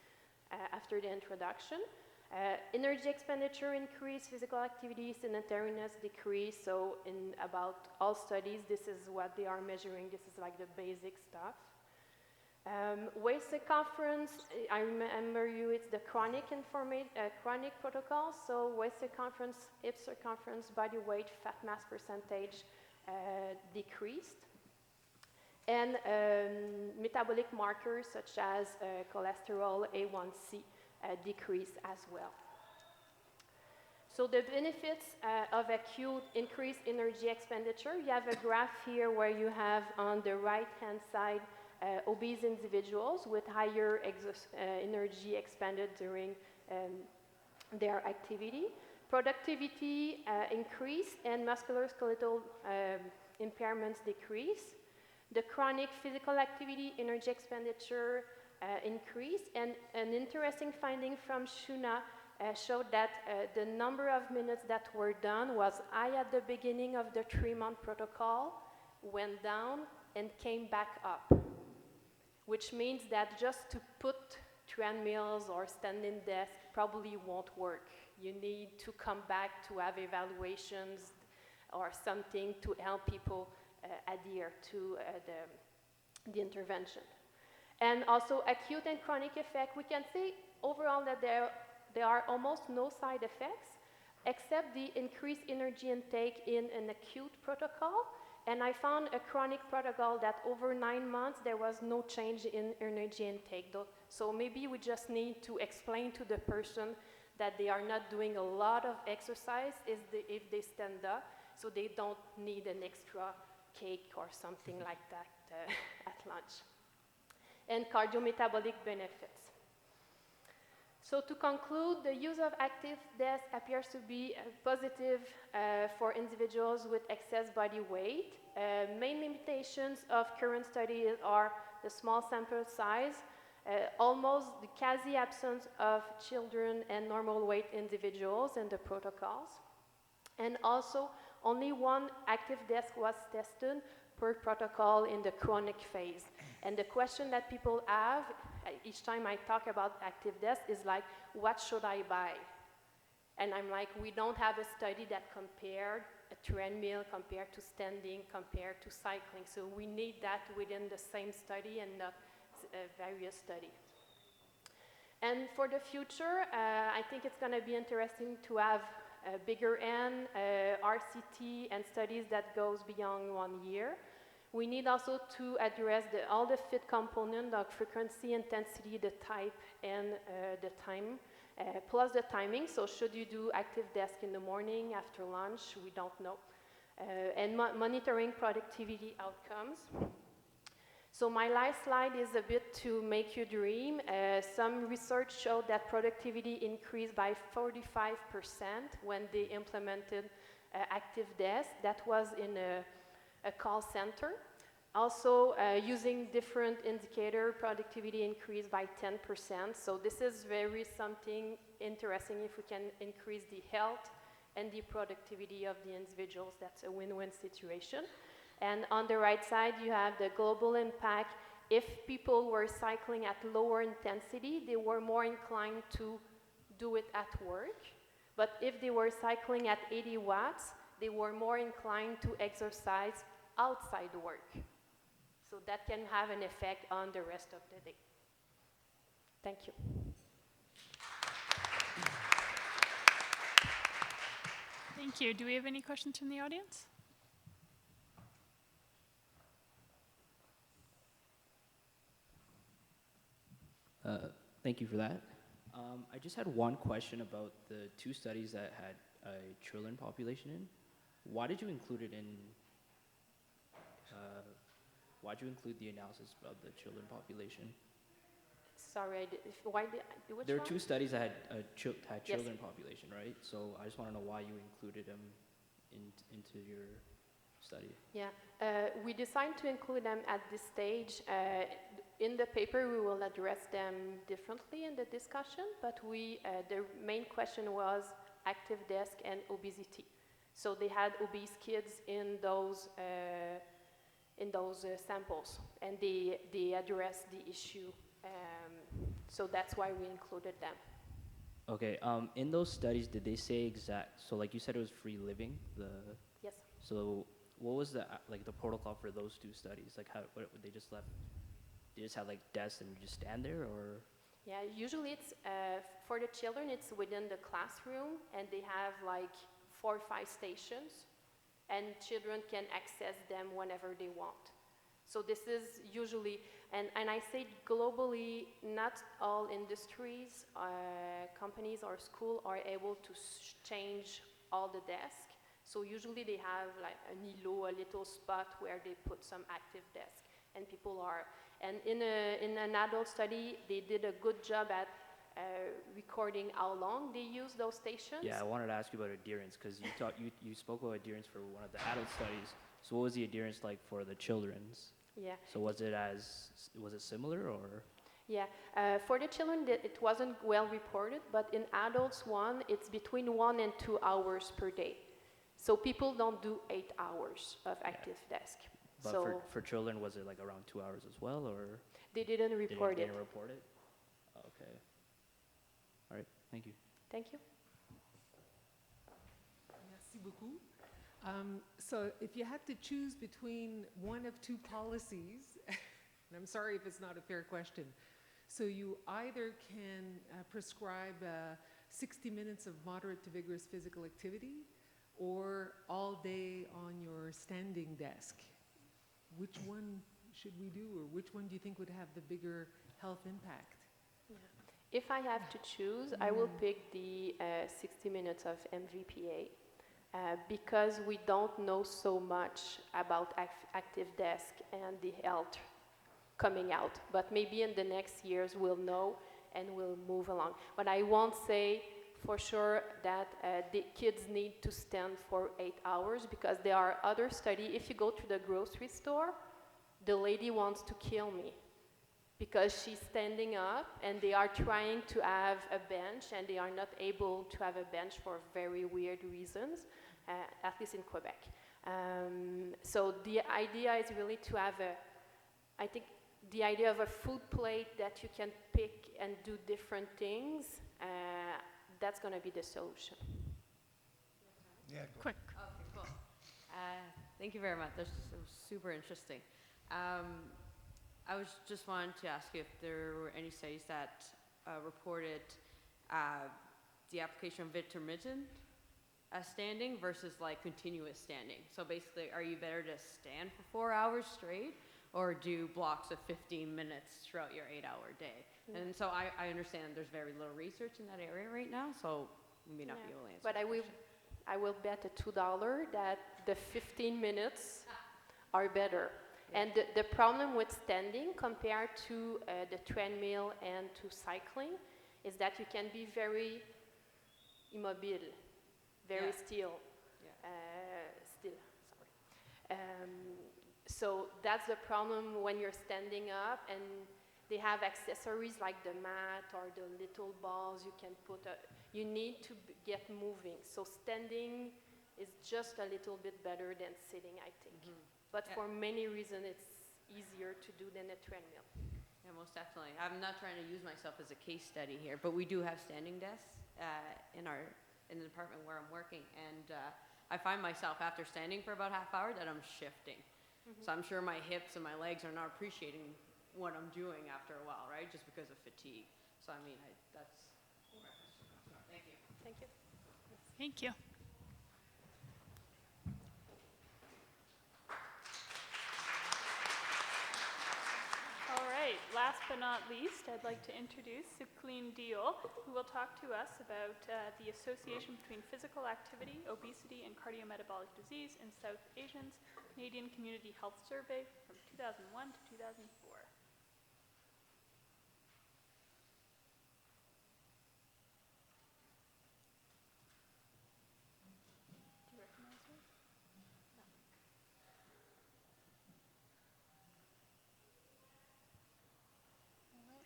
after the introduction. Energy expenditure increased, physical activity, sedentariness decreased. So in about all studies, this is what they are measuring. This is like the basic stuff. Waist circumference, I remember you, it's the chronic protocol. So waist circumference, hip circumference, body weight, fat mass percentage decreased. and metabolic markers such as cholesterol, A1C decrease as well. So the benefits of acute increased energy expenditure, you have a graph here where you have on the right-hand side obese individuals with higher energy expended during their activity. Productivity increased and musculoskeletal impairments decrease. The chronic physical activity energy expenditure increased, and an interesting finding from Shuna showed that the number of minutes that were done was high at the beginning of the 3-month protocol, went down, and came back up, which means that just to put treadmills or standing desk probably won't work. You need to come back to have evaluations or something to help people adhere to the intervention. And also acute and chronic effect, we can say overall that there are almost no side effects except the increased energy intake in an acute protocol. And I found a chronic protocol that over 9 months there was no change in energy intake. So maybe we just need to explain to the person that they are not doing a lot of exercise if they stand up, so they don't need an extra cake or something like that at lunch. And cardiometabolic benefits. So to conclude, the use of active desk appears to be positive for individuals with excess body weight. Main limitations of current studies are the small sample size, almost the quasi-absence of children and normal weight individuals in the protocols, and also only one active desk was tested per protocol in the chronic phase. And the question that people have each time I talk about active desk is like, what should I buy? And I'm like, we don't have a study that compared a treadmill compared to standing, compared to cycling. So we need that within the same study and not various studies. And for the future, I think it's going to be interesting to have a bigger N, RCT, and studies that goes beyond 1 year. We need also to address all the fit component of frequency, intensity, the type, and the time, plus the timing. So should you do active desk in the morning, after lunch? We don't know. And monitoring productivity outcomes. So my last slide is a bit to make you dream. Some research showed that productivity increased by 45% when they implemented active desk. That was in a call center. Also, using different indicator, productivity increased by 10%. So this is very something interesting if we can increase the health and the productivity of the individuals. That's a win-win situation. And on the right side, you have the global impact. If people were cycling at lower intensity, they were more inclined to do it at work. But if they were cycling at 80 watts, they were more inclined to exercise outside work. So that can have an effect on the rest of the day. Thank you. Thank you. Do we have any questions from the audience? Thank you for that. I just had one question about the 2 studies that had a children population in. Why did you include it in? Why did you include the analysis of the children population? Sorry, why did which There are one? 2 studies that had children Yes. population, right? So I just want to know why you included them into your study. Yeah, we decided to include them at this stage. In the paper, we will address them differently in the discussion, but the main question was active desk and obesity. So they had obese kids in those samples, and they addressed the issue. So that's why we included them. Okay. In those studies, did they say so like you said, it was free living. Yes. So what was the protocol for those 2 studies? Like what they just left? They just had like desks and you just stand there, or? Yeah, usually it's for the children. It's within the classroom, and they have like 4 or 5 stations, and children can access them whenever they want. So this is usually, and I say globally, not all industries, companies or school are able to change all the desks. So usually they have like an îlot, a little spot where they put some active desk, and people are. And in an adult study, they did a good job at recording how long they use those stations. Yeah, I wanted to ask you about adherence because you spoke about adherence for one of the adult studies. So what was the adherence like for the children's? Yeah. So was it similar or? Yeah, for the children, it wasn't well reported, but in adults one, it's between 1 and 2 hours per day. So people don't do 8 hours of active desk. But so for children, was it like around 2 hours as well, or? They didn't report They didn't report it? Okay. All right, thank you. Thank you. Merci beaucoup. So if you had to choose between one of two policies, and I'm sorry if it's not a fair question, so you either can prescribe 60 minutes of moderate to vigorous physical activity or all day on your standing desk. Which one should we do, or which one do you think would have the bigger health impact? Yeah. If I have to choose, I will pick the 60 minutes of MVPA because we don't know so much about active desk and the health coming out. But maybe in the next years we'll know and we'll move along. But I won't say for sure that the kids need to stand for 8 hours because there are other studies. If you go to the grocery store, the lady wants to kill me because she's standing up and they are trying to have a bench and they are not able to have a bench for very weird reasons, at least in Quebec. So the idea is really to have I think the idea of a food plate that you can pick and do different things, that's going to be the solution. Yeah, Quick. Okay, cool. Thank you very much. This was super interesting. I was just wanting to ask you if there were any studies that reported the application of intermittent standing versus like continuous standing. So basically, are you better to stand for 4 hours straight or do blocks of 15 minutes throughout your 8-hour day? Yeah. And so I understand there's very little research in that area right now, so we may not be able to answer But that I will bet a $2 that the 15 minutes are better. Yeah. And the problem with standing compared to the treadmill and to cycling is that you can be very immobile, very still. So that's the problem when you're standing up, and they have accessories like the mat or the little balls you can put. You need to get moving. So standing is just a little bit better than sitting, I think. But for many reasons, it's easier to do than a treadmill. Yeah, most definitely. I'm not trying to use myself as a case study here, but we do have standing desks in the department where I'm working, and I find myself after standing for about half hour that I'm shifting. So I'm sure my hips and my legs are not appreciating what I'm doing after a while, right? Just because of fatigue. So I mean, that's. Thank you. Thank you. Thank you. All right, last but not least, I'd like to introduce Sucleen Diol, who will talk to us about the association between physical activity, obesity, and cardiometabolic disease in South Asians, Canadian Community Health Survey from 2001 to 2004. Do you recognize her? No.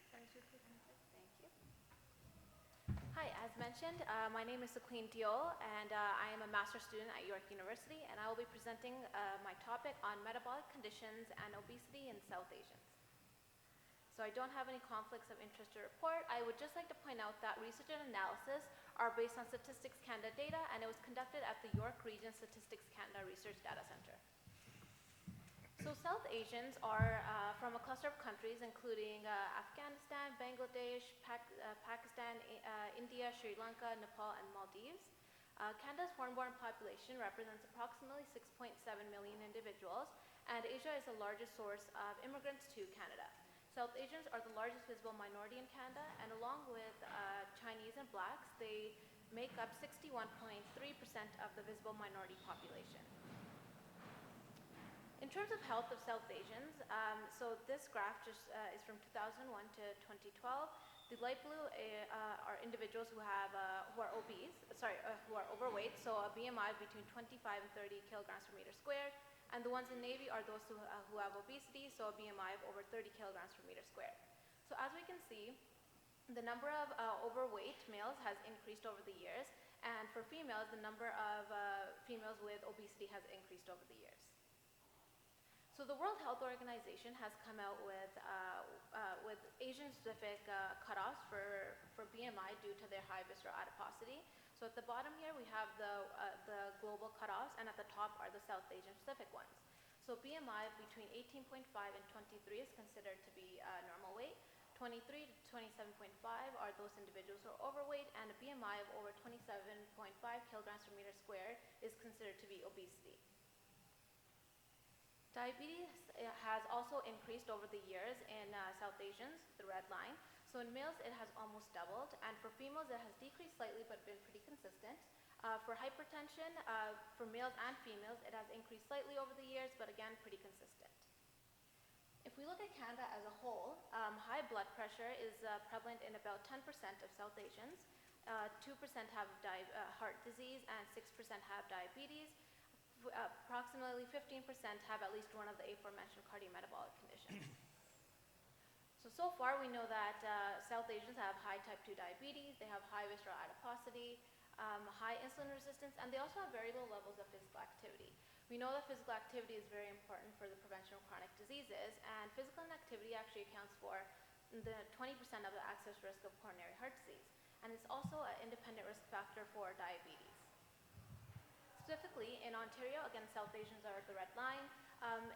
Hi, as mentioned, my name is Sucleen Diol, and I am a master's student at York University, and I will be presenting my topic on metabolic conditions and obesity in South Asians. So I don't have any conflicts of interest to report. I would just like to point out that research and analysis are based on Statistics Canada data, and it was conducted at the York Region Statistics Canada Research Data Center. So South Asians are from a cluster of countries including Afghanistan, Bangladesh, Pakistan, India, Sri Lanka, Nepal, and Maldives. Canada's foreign-born population represents approximately 6.7 million individuals, and Asia is the largest source of immigrants to Canada. South Asians are the largest visible minority in Canada, and along with Chinese and blacks, they make up 61.3% of the visible minority population. In terms of health of South Asians, so this graph just is from 2001 to 2012. The light blue are individuals who are obese, who are overweight, so a BMI between 25 and 30 kilograms per meter squared. And the ones in navy are those who have obesity, so a BMI of over 30 kilograms per meter squared. So as we can see, the number of overweight males has increased over the years, and for females, the number of females with obesity has increased over the years. So the World Health Organization has come out with Asian-specific cutoffs for BMI due to their high visceral adiposity. So at the bottom here, we have the global cutoffs, and at the top are the South Asian-specific ones. So BMI between 18.5 and 23 is considered to be normal weight. 23 to 27.5 are those individuals who are overweight, and a BMI of over 27.5 kilograms per meter squared is considered to be obesity. Diabetes has also increased over the years in South Asians, the red line. So in males, it has almost doubled, and for females, it has decreased slightly but been pretty consistent. For hypertension, for males and females, it has increased slightly over the years, but again, pretty consistent. If we look at Canada as a whole, high blood pressure is prevalent in about 10% of South Asians. 2% have heart disease, and 6% have diabetes. Approximately 15% have at least one of the aforementioned cardiometabolic conditions. So far we know that South Asians have high type 2 diabetes, they have high visceral adiposity, high insulin resistance, and they also have very low levels of physical activity. We know that physical activity is very important for the prevention of chronic diseases, and physical inactivity actually accounts for the 20% of the excess risk of coronary heart disease, and it's also an independent risk factor for diabetes. Specifically, in Ontario, again, South Asians are the red line.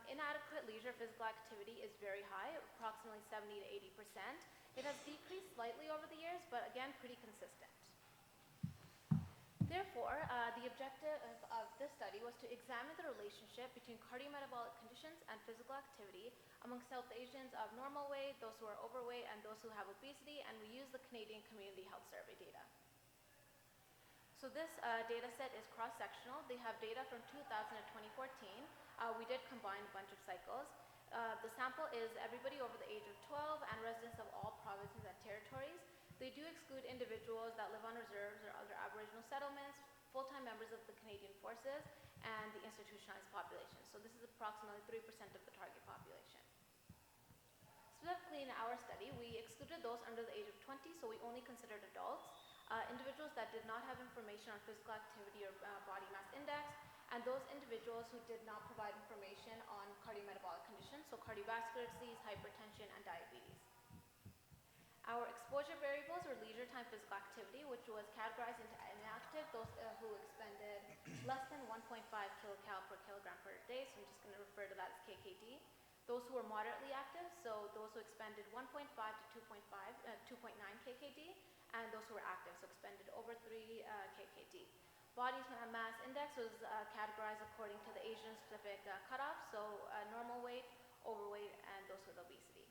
Inadequate leisure physical activity is very high, approximately 70 to 80%. It has decreased slightly over the years, but again, pretty consistent. Therefore, the objective of this study was to examine the relationship between cardiometabolic conditions and physical activity among South Asians of normal weight, those who are overweight, and those who have obesity, and we used the Canadian Community Health Survey data. So this data set is cross-sectional. They have data from 2000 to 2014. We did combine a bunch of cycles. The sample is everybody over the age of 12 and residents of all provinces and territories. They do exclude individuals that live on reserves or other Aboriginal settlements, full-time members of the Canadian Forces, and the institutionalized population. So this is approximately 3% of the target population. Specifically in our study, we excluded those under the age of 20, so we only considered adults. Individuals that did not have information on physical activity or body mass index, and those individuals who did not provide information on cardiometabolic conditions, so cardiovascular disease, hypertension, and diabetes. Our exposure variables were leisure time physical activity, which was categorized into inactive, those who expended less than 1.5 kilocal per kilogram per day, so I'm just going to refer to that as KKD. Those who were moderately active, so those who expended 1.5 to 2.9 KKD, and those who were active, so expended over 3 KKD. Body mass index was categorized according to the Asian-specific cutoff, so normal weight, overweight, and those with obesity.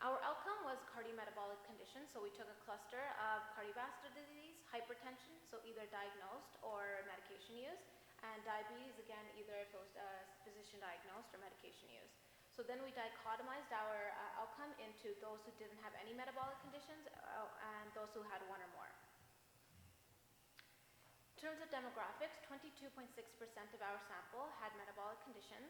Our outcome was cardiometabolic conditions, so we took a cluster of cardiovascular disease, hypertension, so either diagnosed or medication use, and diabetes, again, either if it was physician diagnosed or medication use. So then we dichotomized our outcome into those who didn't have any metabolic conditions and those who had one or more. In terms of demographics, 22.6% of our sample had metabolic conditions.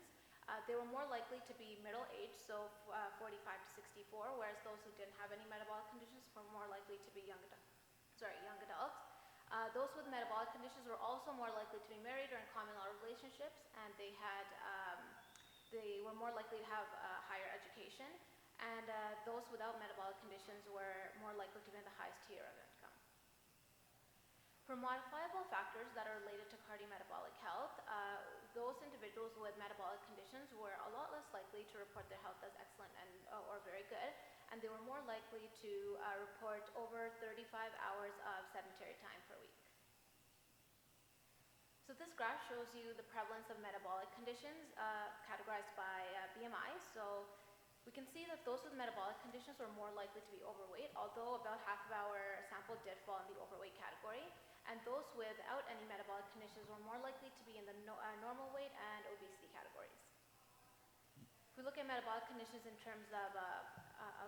They were more likely to be middle-aged, so 45 to 64, whereas those who didn't have any metabolic conditions were more likely to be young adults. Those with metabolic conditions were also more likely to be married or in common law relationships, and they were more likely to have higher education, and those without metabolic conditions were more likely to be in the highest tier of income. For modifiable factors that are related to cardiometabolic health, those individuals with metabolic conditions were a lot less likely to report their health as excellent or very good, and they were more likely to report over 35 hours of sedentary time per week. So this graph shows you the prevalence of metabolic conditions categorized by BMI. So we can see that those with metabolic conditions were more likely to be overweight, although about half of our sample did fall in the overweight category. And those without any metabolic conditions were more likely to be in the normal weight and obesity categories. If we look at metabolic conditions in terms of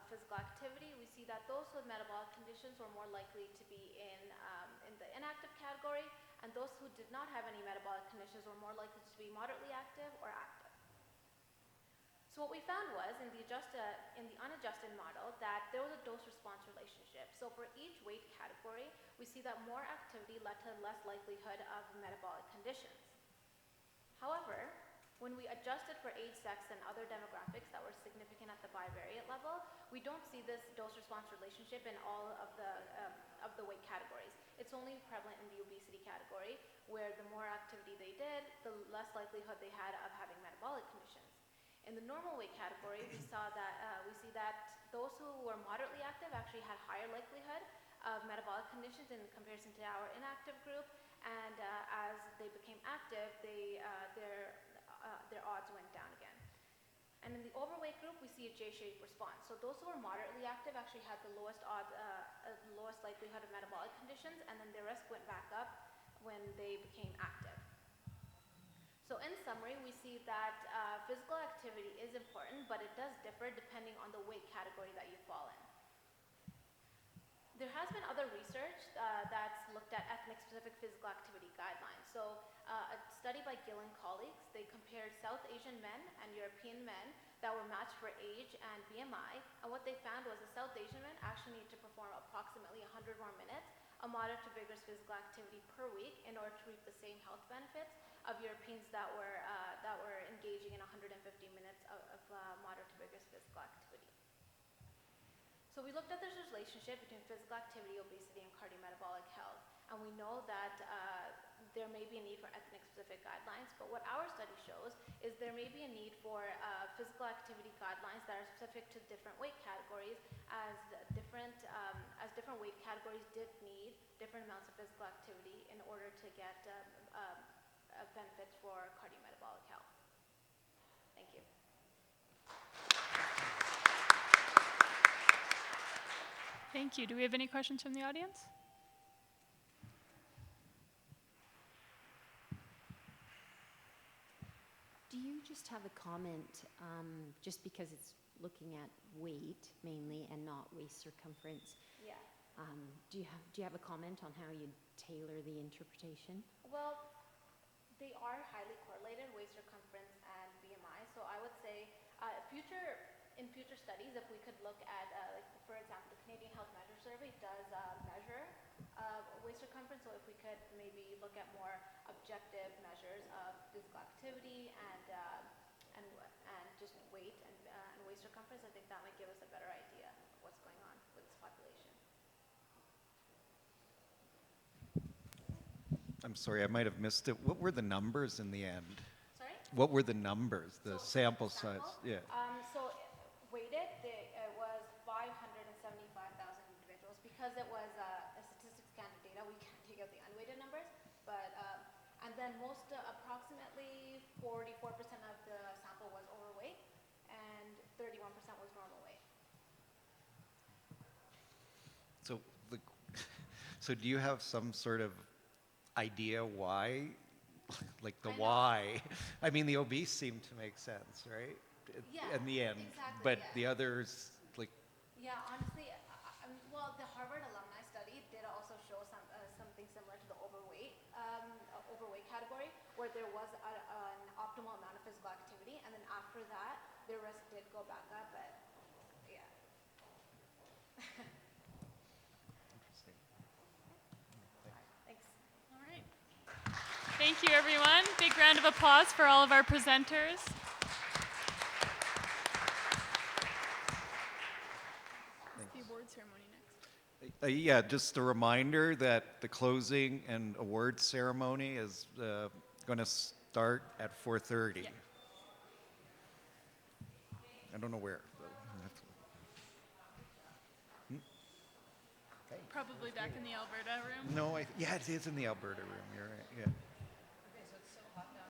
physical activity, we see that those with metabolic conditions were more likely to be in the inactive category, and those who did not have any metabolic conditions were more likely to be moderately active or active. So what we found was in the unadjusted model that there was a dose-response relationship. So for each weight category, we see that more activity led to less likelihood of metabolic conditions. However, when we adjusted for age, sex, and other demographics that were significant at the bivariate level, we don't see this dose-response relationship in all of the weight categories. It's only prevalent in the obesity category, where the more activity they did, the less likelihood they had of having metabolic conditions. In the normal weight category, we see that those who were moderately active actually had higher likelihood of metabolic conditions in comparison to our inactive group, and as they became active, their odds went down again. And in the overweight group, we see a J-shaped response. So those who were moderately active actually had the lowest likelihood of metabolic conditions, and then the risk went back up when they became active. So in summary, we see that physical activity is important, but it does differ depending on the weight category that you fall in. There has been other research that's looked at ethnic-specific physical activity guidelines. So a study by Gill and colleagues, they compared South Asian men and European men that were matched for age and BMI, and what they found was the South Asian men actually need to perform approximately 100 more minutes of moderate to vigorous physical activity per week in order to reap the same health benefits of Europeans that were engaging in 150 minutes of moderate to vigorous physical activity. So we looked at this relationship between physical activity, obesity, and cardiometabolic health, and we know that there may be a need for ethnic-specific guidelines, but what our study shows is there may be a need for physical activity guidelines that are specific to different weight categories, as different weight categories did need different amounts of physical activity in order to get benefits for cardiometabolic health. Thank you. Thank you. Do we have any questions from the audience? Do you just have a comment, just because it's looking at weight mainly and not waist circumference? Yeah. Do you have a comment on how you tailor the interpretation? Well, they are highly correlated, waist circumference and BMI. So I would say in future studies, if we could look at, for example, the Canadian Health Measure Survey does measure waist circumference. So if we could maybe look at more objective measures of physical activity and just weight and waist circumference, I think that might give us a better idea of what's going on with this population. I'm sorry, I might have missed it. What were the numbers in the end? Sorry? What were the numbers, the So sample size? Yeah. So weighted, it was 575,000 individuals. Because it was a Statistics Canada data, we can't take out the unweighted numbers. But and then approximately 44% of the sample was overweight, and 31% was normal weight. So do you have some sort of idea why? Like the I know. why? I mean, the obese seem to make sense, right? Yeah, in the end. exactly, But yeah. the others, like, Yeah, honestly, well, the Harvard alumni study did also show something similar to the overweight category, where there was an optimal amount of physical activity, and then after that, the risk did go back up, but yeah. interesting. Thanks. All right. Thank you, everyone. Big round of applause for all of our presenters. The award ceremony next. Yeah, just a reminder that the closing and award ceremony is going to start at 4:30. Yeah. I don't know where. Probably back in the Alberta room. No, yeah, it is in the Alberta room. You're right. Yeah.